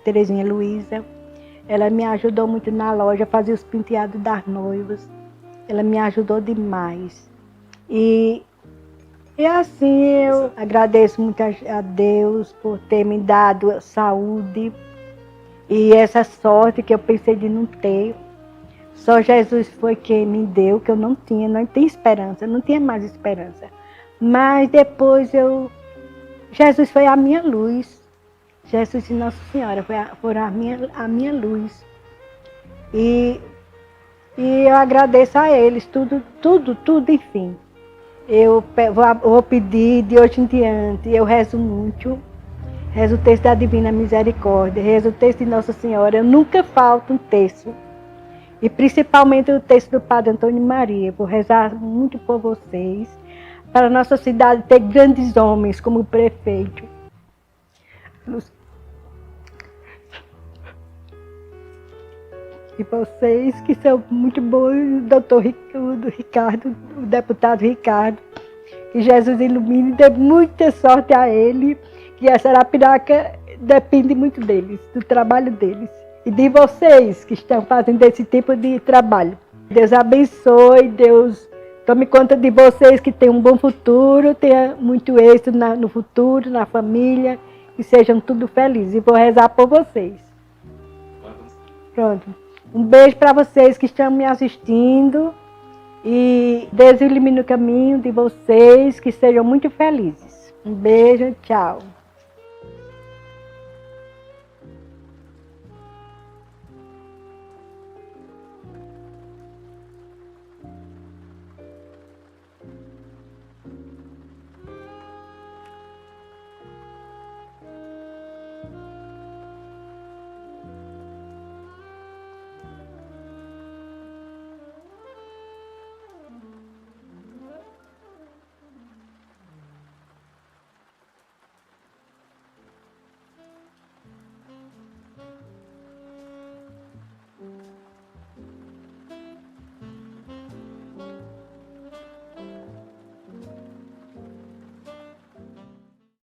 Speaker 1: Terezinha Luísa. Ela me ajudou muito na loja, fazia os penteados das noivas. Ela me ajudou demais. E E assim eu agradeço muito a Deus por ter me dado saúde e essa sorte que eu pensei de não ter. Só Jesus foi quem me deu, que eu não tinha esperança, não tinha mais esperança. Mas depois Jesus foi a minha luz. Jesus e Nossa Senhora foram a minha luz. E eu agradeço a eles, tudo, enfim. Eu vou pedir de hoje em diante, eu rezo muito, rezo o texto da Divina Misericórdia, rezo o texto de Nossa Senhora, eu nunca falto um texto. E principalmente o texto do Padre Antônio Maria, vou rezar muito por vocês, para a nossa cidade ter grandes homens como o prefeito. E vocês que são muito bons, o deputado Ricardo, que Jesus ilumine e dê muita sorte a ele, que a Arapiraca depende muito deles, do trabalho deles. E de vocês que estão fazendo esse tipo de trabalho. Deus abençoe, Deus tome conta de vocês, que tenham um bom futuro, tenham muito êxito no futuro, na família, e sejam tudo felizes. E vou rezar por vocês. Pronto. Um beijo para vocês que estão me assistindo e Deus ilumine o caminho de vocês, que sejam muito felizes. Um beijo, tchau.